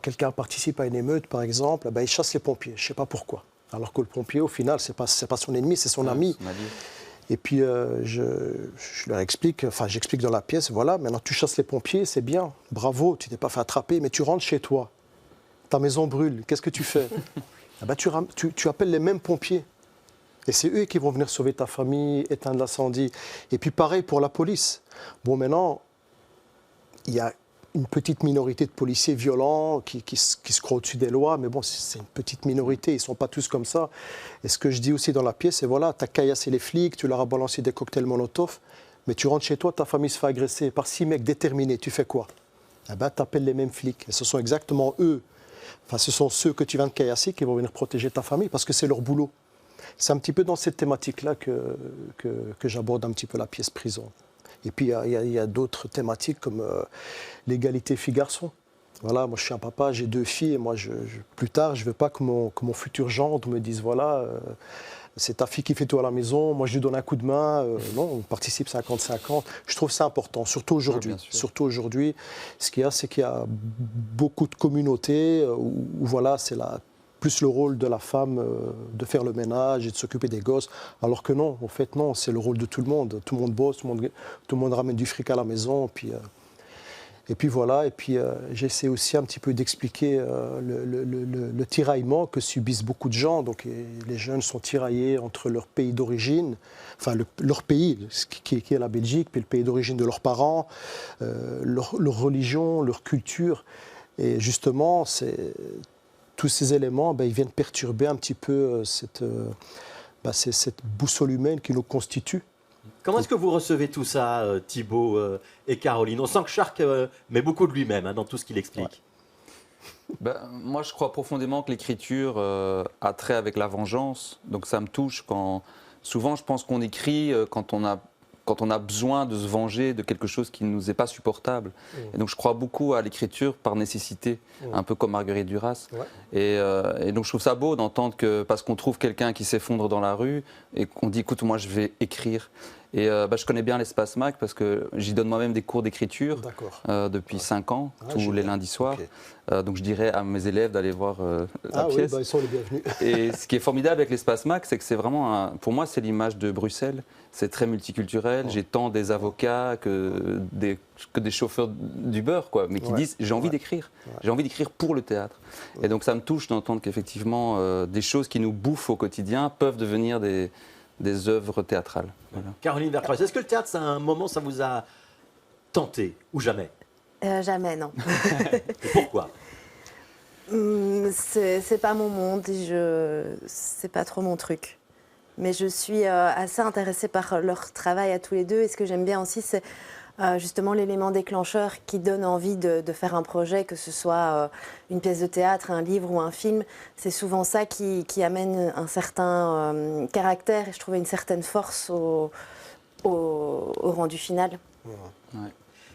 quelqu'un participe à une émeute, par exemple, il chasse les pompiers, je ne sais pas pourquoi. Alors que le pompier, au final, c'est pas son ennemi, c'est son ami. Et puis, je leur explique, j'explique dans la pièce, voilà, maintenant tu chasses les pompiers, c'est bien, bravo, tu t'es pas fait attraper, mais tu rentres chez toi, ta maison brûle, qu'est-ce que tu fais? Tu appelles les mêmes pompiers. Et c'est eux qui vont venir sauver ta famille, éteindre l'incendie. Et puis pareil pour la police. Bon, maintenant, il y a une petite minorité de policiers violents qui se croient au-dessus des lois, mais bon, c'est une petite minorité, ils ne sont pas tous comme ça. Et ce que je dis aussi dans la pièce, c'est voilà, tu as caillassé les flics, tu leur as balancé des cocktails Molotov, mais tu rentres chez toi, ta famille se fait agresser par 6 mecs déterminés, tu fais quoi? Eh bien, tu appelles les mêmes flics. Et ce sont exactement eux, ce sont ceux que tu viens de caillasser qui vont venir protéger ta famille parce que c'est leur boulot. C'est un petit peu dans cette thématique-là que j'aborde un petit peu la pièce prison. Et puis, il y a d'autres thématiques comme l'égalité filles-garçons. Voilà, moi, je suis un papa, j'ai 2 filles. Et moi, plus tard, je ne veux pas que mon futur gendre me dise, voilà, c'est ta fille qui fait tout à la maison, moi, je lui donne un coup de main. Non, on participe 50-50. Je trouve ça important, surtout aujourd'hui. Ouais, surtout aujourd'hui, ce qu'il y a, c'est qu'il y a beaucoup de communautés où voilà, c'est plus le rôle de la femme de faire le ménage et de s'occuper des gosses, alors que non, en fait non, c'est le rôle de tout le monde. Tout le monde bosse, tout le monde ramène du fric à la maison, et puis voilà, et puis j'essaie aussi un petit peu d'expliquer le tiraillement que subissent beaucoup de gens. Donc les jeunes sont tiraillés entre leur pays d'origine, leur pays, qui est la Belgique, puis le pays d'origine de leurs parents, leur religion, leur culture, et justement, tous ces éléments, ils viennent perturber un petit peu cette boussole humaine qui nous constitue.
Comment est-ce que vous recevez tout ça, Thibaut et Caroline? On sent que Charc met beaucoup de lui-même dans tout ce qu'il explique.
Ouais. Moi, je crois profondément que l'écriture a trait avec la vengeance. Donc ça me touche souvent, je pense qu'on écrit quand on a besoin de se venger de quelque chose qui ne nous est pas supportable. Et donc je crois beaucoup à l'écriture par nécessité, un peu comme Marguerite Duras. Ouais. Et donc je trouve ça beau d'entendre que, parce qu'on trouve quelqu'un qui s'effondre dans la rue, et qu'on dit, écoute, moi je vais écrire. Et je connais bien l'Espace Mac parce que j'y donne moi-même des cours d'écriture depuis 5 ans, tous les lundis soirs. Okay. Donc je dirais à mes élèves d'aller voir la pièce.
Oui, ils sont les bienvenus.
Et ce qui est formidable avec l'Espace Mac, c'est que c'est vraiment, pour moi, c'est l'image de Bruxelles. C'est très multiculturel. J'ai tant des avocats que des chauffeurs d'Uber, mais qui disent j'ai envie d'écrire. J'ai envie d'écrire pour le théâtre. Et donc ça me touche d'entendre qu'effectivement, des choses qui nous bouffent au quotidien peuvent devenir des œuvres théâtrales. Voilà.
Caroline Vercruysse, est-ce que le théâtre, c'est un moment, ça vous a tenté ou jamais?
Jamais, non.
Et pourquoi?
C'est pas mon monde et c'est pas trop mon truc. Mais je suis assez intéressée par leur travail à tous les deux. Et ce que j'aime bien aussi, c'est justement l'élément déclencheur qui donne envie de faire un projet, que ce soit une pièce de théâtre, un livre ou un film. C'est souvent ça qui amène un certain caractère et je trouvais une certaine force au rendu final.
Ouais.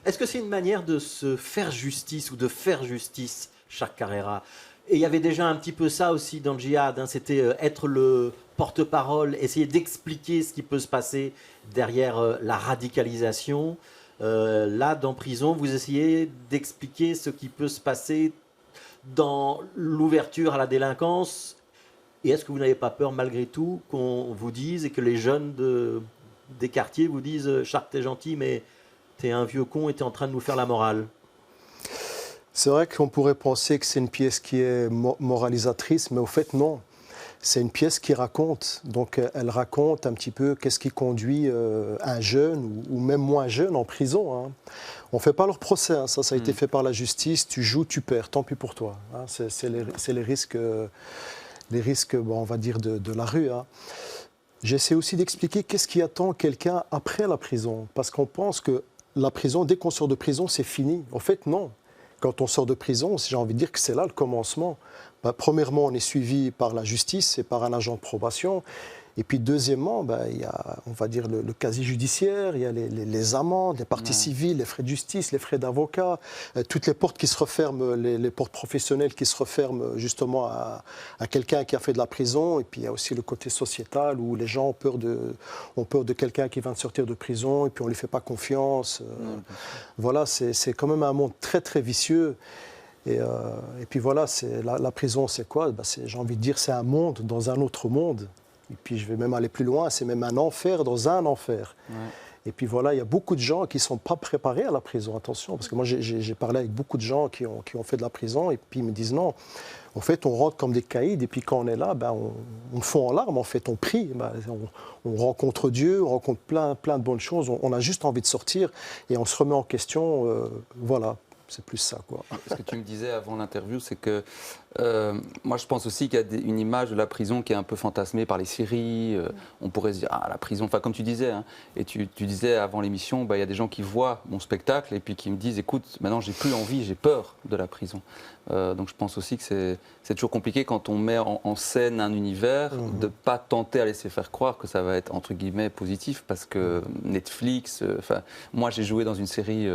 Est-ce que c'est une manière de se faire justice ou de faire justice, Shark Carrera? Et il y avait déjà un petit peu ça aussi dans le djihad, hein, c'était être le porte-parole, essayer d'expliquer ce qui peut se passer derrière la radicalisation. Là, dans Prison, vous essayez d'expliquer ce qui peut se passer dans l'ouverture à la délinquance. Et est-ce que vous n'avez pas peur, malgré tout, qu'on vous dise et que les jeunes des quartiers vous disent « Shark, t'es gentil, mais t'es un vieux con et t'es en train de nous faire la morale ».
C'est vrai qu'on pourrait penser que c'est une pièce qui est moralisatrice, mais au fait, non. C'est une pièce qui raconte. Donc, elle raconte un petit peu qu'est-ce qui conduit un jeune ou même moins jeune en prison. Hein. On ne fait pas leur procès. Hein. Ça a été fait par la justice. Tu joues, tu perds. Tant pis pour toi. Hein. C'est les risques, bon, on va dire, de la rue. Hein. J'essaie aussi d'expliquer qu'est-ce qui attend quelqu'un après la prison. Parce qu'on pense que la prison, dès qu'on sort de prison, c'est fini. En fait, non. Quand on sort de prison, j'ai envie de dire que c'est là le commencement. Premièrement, on est suivi par la justice et par un agent de probation. Et puis deuxièmement, il y a, on va dire, le casier judiciaire, il y a les amendes, les parties civiles, les frais de justice, les frais d'avocat, toutes les portes qui se referment, les portes professionnelles qui se referment justement à quelqu'un qui a fait de la prison. Et puis il y a aussi le côté sociétal où les gens ont peur de quelqu'un qui vient de sortir de prison et puis on ne lui fait pas confiance. Voilà, c'est quand même un monde très très vicieux. Et puis voilà, la prison, c'est quoi? J'ai envie de dire, c'est un monde dans un autre monde. Et puis je vais même aller plus loin, c'est même un enfer dans un enfer. Ouais. Et puis voilà, il y a beaucoup de gens qui ne sont pas préparés à la prison, attention, parce que moi j'ai parlé avec beaucoup de gens qui ont fait de la prison et puis ils me disent non, en fait on rentre comme des caïds et puis quand on est là, on fond en larmes, en fait on prie, on rencontre Dieu, on rencontre plein de bonnes choses, on a juste envie de sortir et on se remet en question, voilà. C'est plus ça, quoi.
Ce que tu me disais avant l'interview, c'est que moi, je pense aussi qu'il y a une image de la prison qui est un peu fantasmée par les séries. On pourrait se dire, ah, la prison, enfin, comme tu disais, hein, et tu disais avant l'émission, il y a des gens qui voient mon spectacle et puis qui me disent, écoute, maintenant, j'ai plus envie, j'ai peur de la prison. Donc, je pense aussi que c'est toujours compliqué quand on met en scène un univers, de ne pas tenter à laisser faire croire que ça va être, entre guillemets, positif, parce que Netflix, moi, j'ai joué dans une série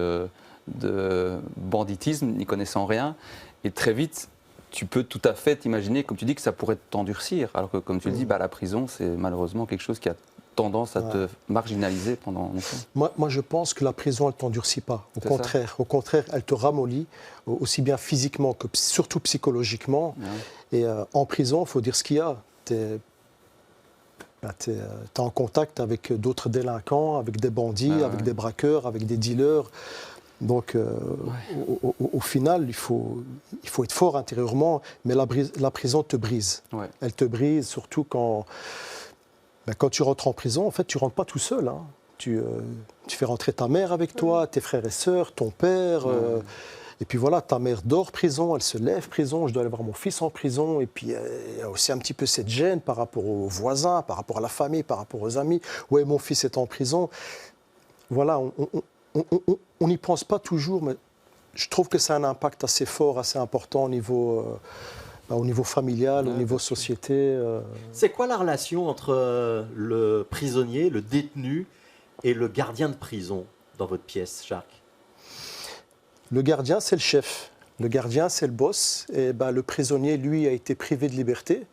de banditisme, n'y connaissant rien, et très vite, tu peux tout à fait t'imaginer, comme tu dis, que ça pourrait t'endurcir, alors que, comme tu le dis, la prison, c'est malheureusement quelque chose qui a tendance à te marginaliser pendant longtemps.
Moi, je pense que la prison, elle ne t'endurcit pas. Au contraire, elle te ramollit, aussi bien physiquement que surtout psychologiquement. Ouais. Et en prison, il faut dire ce qu'il y a. Tu es en contact avec d'autres délinquants, avec des bandits, avec des braqueurs, avec des dealers. Donc, au final, il faut être fort intérieurement, mais la prison te brise. Ouais. Elle te brise, surtout quand tu rentres en prison. En fait, tu ne rentres pas tout seul. Hein. Tu fais rentrer ta mère avec toi, tes frères et sœurs, ton père. Et puis voilà, ta mère dort prison, elle se lève prison. Je dois aller voir mon fils en prison. Et puis, il y a aussi un petit peu cette gêne par rapport aux voisins, par rapport à la famille, par rapport aux amis. Ouais, mon fils est en prison. Voilà, on n'y pense pas toujours, mais je trouve que ça a un impact assez fort, assez important au niveau familial, au niveau société.
C'est quoi la relation entre le prisonnier, le détenu et le gardien de prison dans votre pièce, Shark?
Le gardien, c'est le chef. Le gardien, c'est le boss. Et le prisonnier, lui, a été privé de liberté.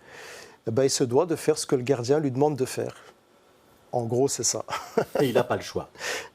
Et il se doit de faire ce que le gardien lui demande de faire. En gros, c'est ça.
Et il n'a pas le choix.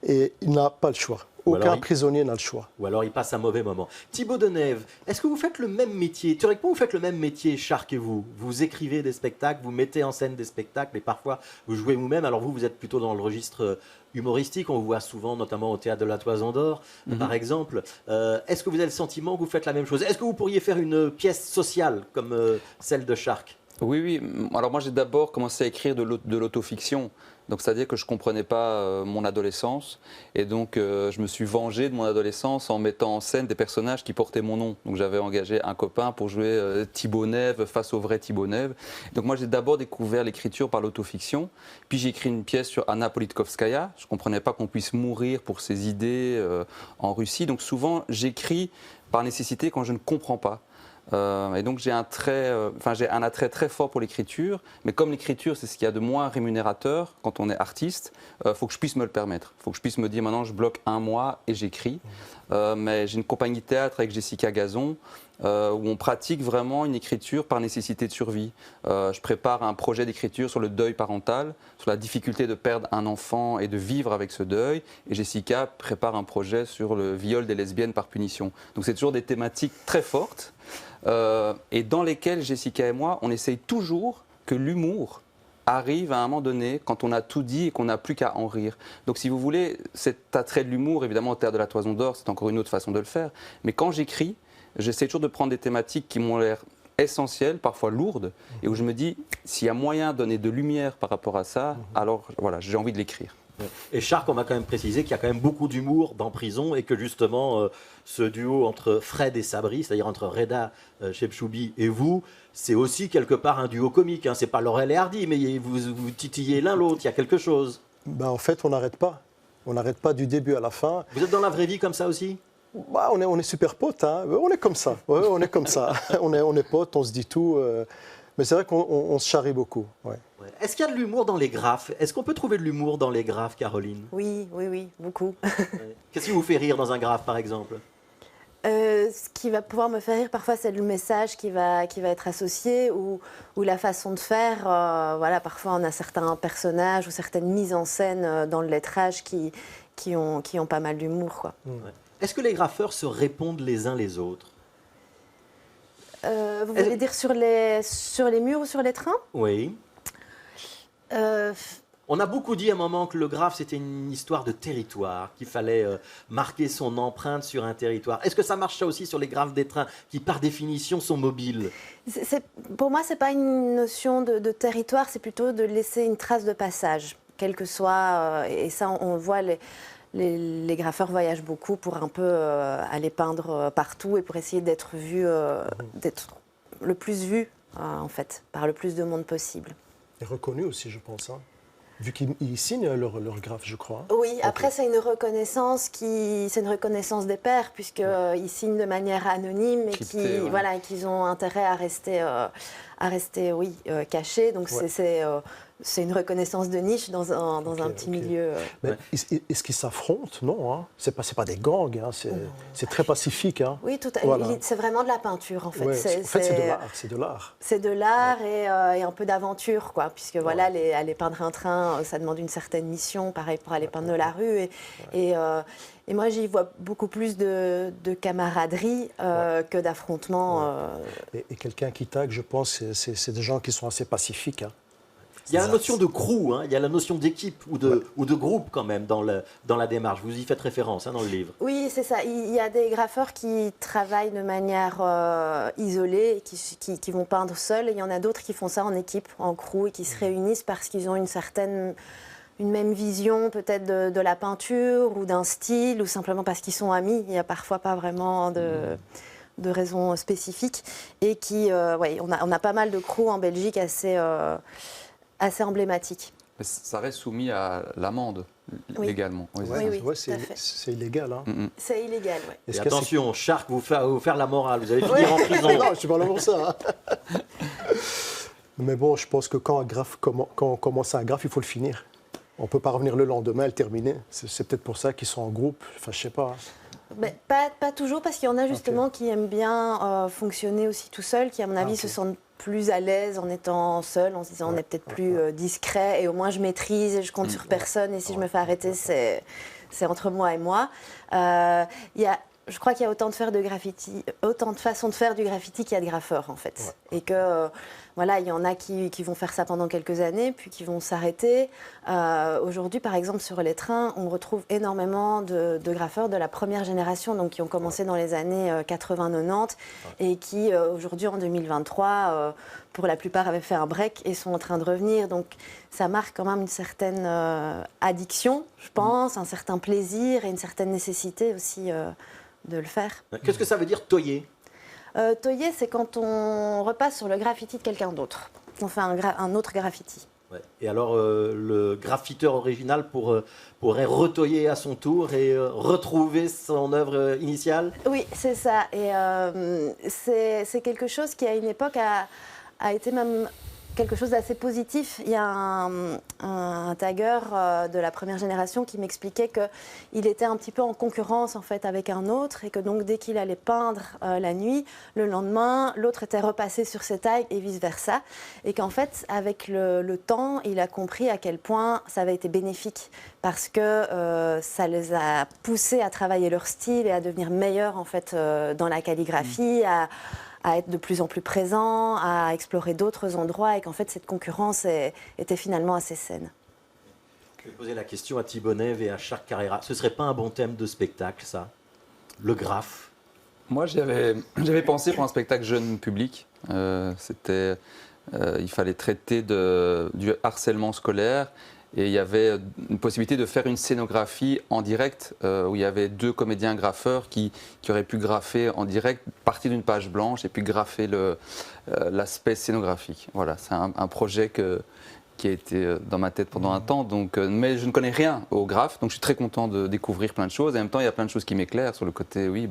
Et il n'a pas le choix. Aucun prisonnier n'a le choix.
Ou alors il passe un mauvais moment. Thibaut Denève, est-ce que vous faites le même métier? Théoriquement, vous faites le même métier, Shark et vous. Vous écrivez des spectacles, vous mettez en scène des spectacles et parfois vous jouez vous-même. Alors vous êtes plutôt dans le registre humoristique. On vous voit souvent, notamment au Théâtre de la Toison d'Or, par exemple. Est-ce que vous avez le sentiment que vous faites la même chose? Est-ce que vous pourriez faire une pièce sociale comme celle de Shark?
Oui, oui. Alors moi, j'ai d'abord commencé à écrire de l'autofiction. Donc, c'est-à-dire que je ne comprenais pas mon adolescence. Et donc, je me suis vengé de mon adolescence en mettant en scène des personnages qui portaient mon nom. Donc, j'avais engagé un copain pour jouer Thibaut Nève face au vrai Thibaut Nève. Donc, moi, j'ai d'abord découvert l'écriture par l'autofiction. Puis, j'ai écrit une pièce sur Anna Politkovskaya. Je ne comprenais pas qu'on puisse mourir pour ses idées en Russie. Donc, souvent, j'écris par nécessité quand je ne comprends pas. Et donc j'ai un attrait très fort pour l'écriture, mais comme l'écriture c'est ce qu'il y a de moins rémunérateur quand on est artiste, faut que je puisse me le permettre. Il faut que je puisse me dire maintenant je bloque un mois et j'écris. Mais j'ai une compagnie de théâtre avec Jessica Gazon où on pratique vraiment une écriture par nécessité de survie. Je prépare un projet d'écriture sur le deuil parental, sur la difficulté de perdre un enfant et de vivre avec ce deuil. Et Jessica prépare un projet sur le viol des lesbiennes par punition. Donc c'est toujours des thématiques très fortes. Et dans lesquelles Jessica et moi, on essaye toujours que l'humour arrive à un moment donné, quand on a tout dit et qu'on n'a plus qu'à en rire. Donc si vous voulez, cet attrait de l'humour, évidemment au Théâtre de la Toison d'Or, c'est encore une autre façon de le faire, mais quand j'écris, j'essaie toujours de prendre des thématiques qui m'ont l'air essentielles, parfois lourdes, et où je me dis, s'il y a moyen de donner de lumière par rapport à ça, alors voilà, j'ai envie de l'écrire.
Et Shark, on m'a quand même précisé qu'il y a quand même beaucoup d'humour dans Prison et que justement ce duo entre Fred et Sabri, c'est-à-dire entre Reda Chebchoubi et vous, c'est aussi quelque part un duo comique. Hein. C'est pas Laurel et Hardy, mais vous titillez l'un l'autre, il y a quelque chose.
Ben, en fait, on n'arrête pas. On n'arrête pas du début à la fin.
Vous êtes dans la vraie vie comme ça aussi?
Bah, on est super potes, hein. On est comme ça. Ouais, on est comme ça. on est potes, on se dit tout. Mais c'est vrai qu'on se charrie beaucoup. Ouais.
Ouais. Est-ce qu'il y a de l'humour dans les graphes? Est-ce qu'on peut trouver de l'humour dans les graphes, Caroline?
Oui, beaucoup.
Ouais. Qu'est-ce qui vous fait rire dans un graphe, par exemple?
Ce qui va pouvoir me faire rire parfois, c'est le message qui va être associé ou la façon de faire. Voilà, parfois, on a certains personnages ou certaines mises en scène dans le lettrage qui ont pas mal d'humour, quoi.
Ouais. Est-ce que les graffeurs se répondent les uns les autres?
Vous voulez dire sur les murs ou sur les trains?
Oui. On a beaucoup dit à un moment que le graphe, c'était une histoire de territoire, qu'il fallait marquer son empreinte sur un territoire. Est-ce que ça marche ça aussi sur les graphes des trains, qui par définition sont mobiles?
Pour moi, ce n'est pas une notion de territoire, c'est plutôt de laisser une trace de passage, quel que soit... et ça, on voit... Les graffeurs voyagent beaucoup pour un peu aller peindre partout et pour essayer d'être vu, d'être le plus vu, en fait, par le plus de monde possible.
Et reconnu aussi, je pense. Hein. Vu qu'ils signent leur graphe, je crois.
Oui, après, c'est une reconnaissance des pairs, puisqu'ils signent de manière anonyme et qu'ils ont intérêt à rester cachés. Donc, c'est une reconnaissance de niche dans un petit milieu.
Mais est-ce qu'ils s'affrontent? Non, hein. C'est pas des gangs, hein. C'est très pacifique. Hein.
Oui,
voilà.
C'est vraiment de la peinture, en fait.
Ouais, c'est de l'art.
C'est de l'art et un peu d'aventure, quoi. Puisque voilà, aller peindre un train, ça demande une certaine mission, pareil pour aller peindre de la rue. Et moi, j'y vois beaucoup plus de camaraderie que d'affrontement.
Et quelqu'un qui tague, je pense, c'est des gens qui sont assez pacifiques. Hein.
Il y a la notion de crew, hein, il y a la notion d'équipe ou de groupe quand même dans la démarche. Vous y faites référence dans le livre.
Oui, c'est ça. Il y a des graffeurs qui travaillent de manière isolée, qui vont peindre seuls. Et il y en a d'autres qui font ça en équipe, en crew, et qui se réunissent parce qu'ils ont une même vision peut-être de la peinture ou d'un style, ou simplement parce qu'ils sont amis. Il n'y a parfois pas vraiment de raisons spécifiques. Et on a pas mal de crews en Belgique assez emblématique.
Mais ça reste soumis à l'amende, légalement.
Oui,
c'est illégal. Hein.
C'est illégal, oui.
Et attention, Shark, vous faire la morale, vous allez finir en prison.
Non, je ne suis pas là pour ça. Hein. Mais bon, je pense que quand on commence un graphe, il faut le finir. On ne peut pas revenir le lendemain et le terminer. C'est peut-être pour ça qu'ils sont en groupe. Enfin, je ne sais pas.
Mais pas toujours, parce qu'il y en a justement qui aiment bien fonctionner aussi tout seul, qui à mon avis se sentent plus à l'aise en étant seul, en se disant on est peut-être plus discret et au moins je maîtrise et je compte sur personne et si je me fais arrêter c'est entre moi et moi. Il y a je crois qu'il y a autant de façons de faire du graffiti qu'il y a de graffeurs en fait. Ouais. Et que voilà, il y en a qui vont faire ça pendant quelques années, puis qui vont s'arrêter. Aujourd'hui, par exemple, sur les trains, on retrouve énormément de graffeurs de la première génération, donc qui ont commencé dans les années 80-90 et qui aujourd'hui en 2023, pour la plupart, avaient fait un break et sont en train de revenir. Donc ça marque quand même une certaine addiction, je pense, un certain plaisir et une certaine nécessité aussi de le faire.
Qu'est-ce que ça veut dire toyer ?
Toyer, c'est quand on repasse sur le graffiti de quelqu'un d'autre. On fait un autre graffiti.
Ouais. Et alors, le graffiteur original pourrait retoyer à son tour et retrouver son œuvre initiale ?
Oui, c'est ça. Et c'est quelque chose qui, à une époque, a été même quelque chose d'assez positif. Il y a un tagger de la première génération qui m'expliquait qu'il était un petit peu en concurrence en fait, avec un autre et que donc dès qu'il allait peindre la nuit, le lendemain, l'autre était repassé sur ses tags et vice-versa. Et qu'en fait, avec le temps, il a compris à quel point ça avait été bénéfique parce que ça les a poussés à travailler leur style et à devenir meilleurs en fait, dans la calligraphie, à être de plus en plus présent, à explorer d'autres endroits et qu'en fait cette concurrence était finalement assez saine.
Je vais poser la question à Thibonève et à Charles Carrera. Ce ne serait pas un bon thème de spectacle, ça ? Le graphe ?
Moi, j'avais pensé pour un spectacle jeune public. Il fallait traiter du harcèlement scolaire. Et il y avait une possibilité de faire une scénographie en direct où il y avait 2 comédiens graffeurs qui auraient pu graffer en direct, partir d'une page blanche et puis graffer l'aspect scénographique. Voilà, c'est un projet qui a été dans ma tête pendant un temps. Donc, mais je ne connais rien au graphe, donc je suis très content de découvrir plein de choses. Et en même temps, il y a plein de choses qui m'éclairent sur le côté, oui,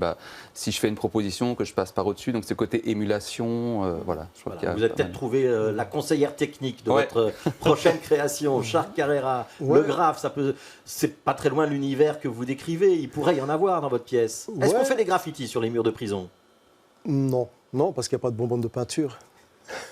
si je fais une proposition, que je passe par au-dessus. Donc, c'est le côté émulation. Voilà, je crois qu'il y a
vous avez peut-être trouvé la conseillère technique de votre prochaine création, Charles Carrera. Le graphe, c'est pas très loin de l'univers que vous décrivez. Il pourrait y en avoir dans votre pièce. Est-ce qu'on fait des graffitis sur les murs de prison ?
Non, parce qu'il n'y a pas de bonbonnes de peinture.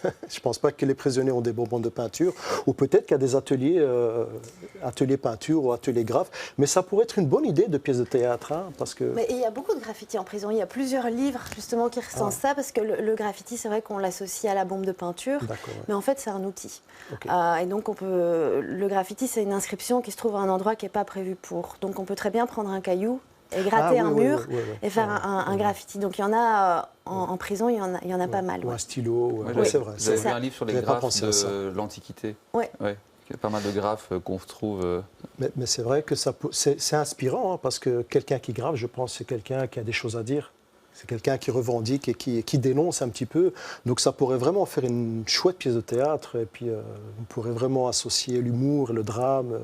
Je ne pense pas que les prisonniers ont des bonbons de peinture, ou peut-être qu'il y a des ateliers peinture ou ateliers graphes, mais ça pourrait être une bonne idée de pièce de théâtre. Parce que...
Mais il y a beaucoup de graffiti en prison, il y a plusieurs livres justement qui recensent ça, parce que le graffiti, c'est vrai qu'on l'associe à la bombe de peinture, mais en fait c'est un outil. Okay. Et donc le graffiti, c'est une inscription qui se trouve à un endroit qui n'est pas prévu pour. Donc on peut très bien prendre un caillou et gratter un mur et faire un graffiti. Donc il y en a en prison, il y en a pas mal.
Ou un stylo, c'est vrai.
J'avais vu un livre sur les graphes de l'Antiquité.
Oui.
Il y a pas mal de graphes qu'on retrouve.
Mais c'est vrai que c'est inspirant, parce que quelqu'un qui grave, je pense, c'est quelqu'un qui a des choses à dire. C'est quelqu'un qui revendique et qui dénonce un petit peu. Donc ça pourrait vraiment faire une chouette pièce de théâtre. Et puis on pourrait vraiment associer l'humour, le drame.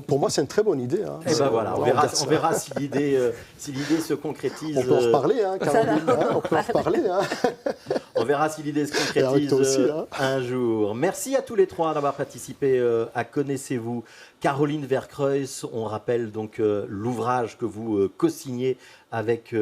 Pour moi, c'est une très bonne idée. Hein.
Et ben voilà, on verra si l'idée se concrétise.
On peut en reparler, Caroline. On peut en reparler.
On verra si l'idée se concrétise aussi, un jour. Merci à tous les 3 d'avoir participé à Connaissez-vous. Caroline Vercreuz, on rappelle donc l'ouvrage que vous co-signez avec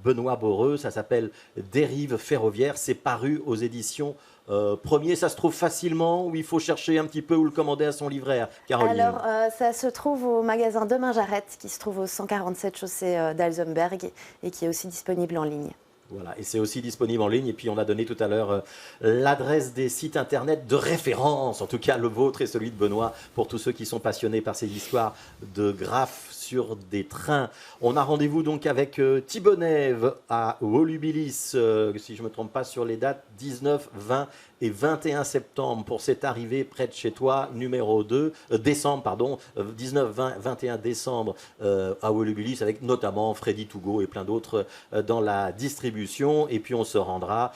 Benoît Boreux, ça s'appelle Dérive ferroviaire, c'est paru aux éditions Premier. Ça se trouve facilement ou il faut chercher un petit peu ou le commander à son livraire, Caroline?
Alors ça se trouve au magasin Demain Jarrette qui se trouve au 147 chaussée d'Alzenberg et qui est aussi disponible en ligne.
Voilà, et c'est aussi disponible en ligne. Et puis on a donné tout à l'heure l'adresse des sites internet de référence, en tout cas le vôtre et celui de Benoît, pour tous ceux qui sont passionnés par ces histoires de graphes sur des trains. On a rendez-vous donc avec Thibonève à Volubilis, si je ne me trompe pas sur les dates, 19, 20 et 21 septembre pour cette arrivée près de chez toi, numéro 2, décembre, pardon, 19, 20, 21 décembre à Volubilis, avec notamment Freddy Tougo et plein d'autres dans la distribution. Et puis on se rendra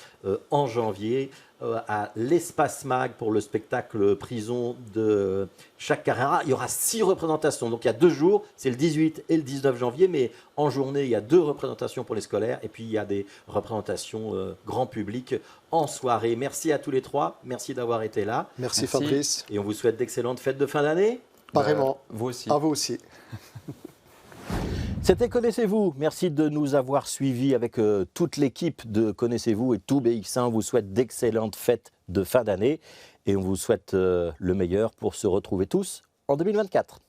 en janvier à l'Espace Mag pour le spectacle Prison de Charles Carrera. Il y aura 6 représentations, donc il y a 2 jours, c'est le 18 et le 19 janvier, mais en journée, il y a 2 représentations pour les scolaires et puis il y a des représentations grand public en soirée. Merci à tous les 3, merci d'avoir été là.
Merci Fabrice.
Et on vous souhaite d'excellentes fêtes de fin d'année.
Pareillement.
Vous aussi.
À vous aussi.
C'était Connaissez-vous. Merci de nous avoir suivis avec toute l'équipe de Connaissez-vous et tout BX1. On vous souhaite d'excellentes fêtes de fin d'année et on vous souhaite le meilleur pour se retrouver tous en 2024.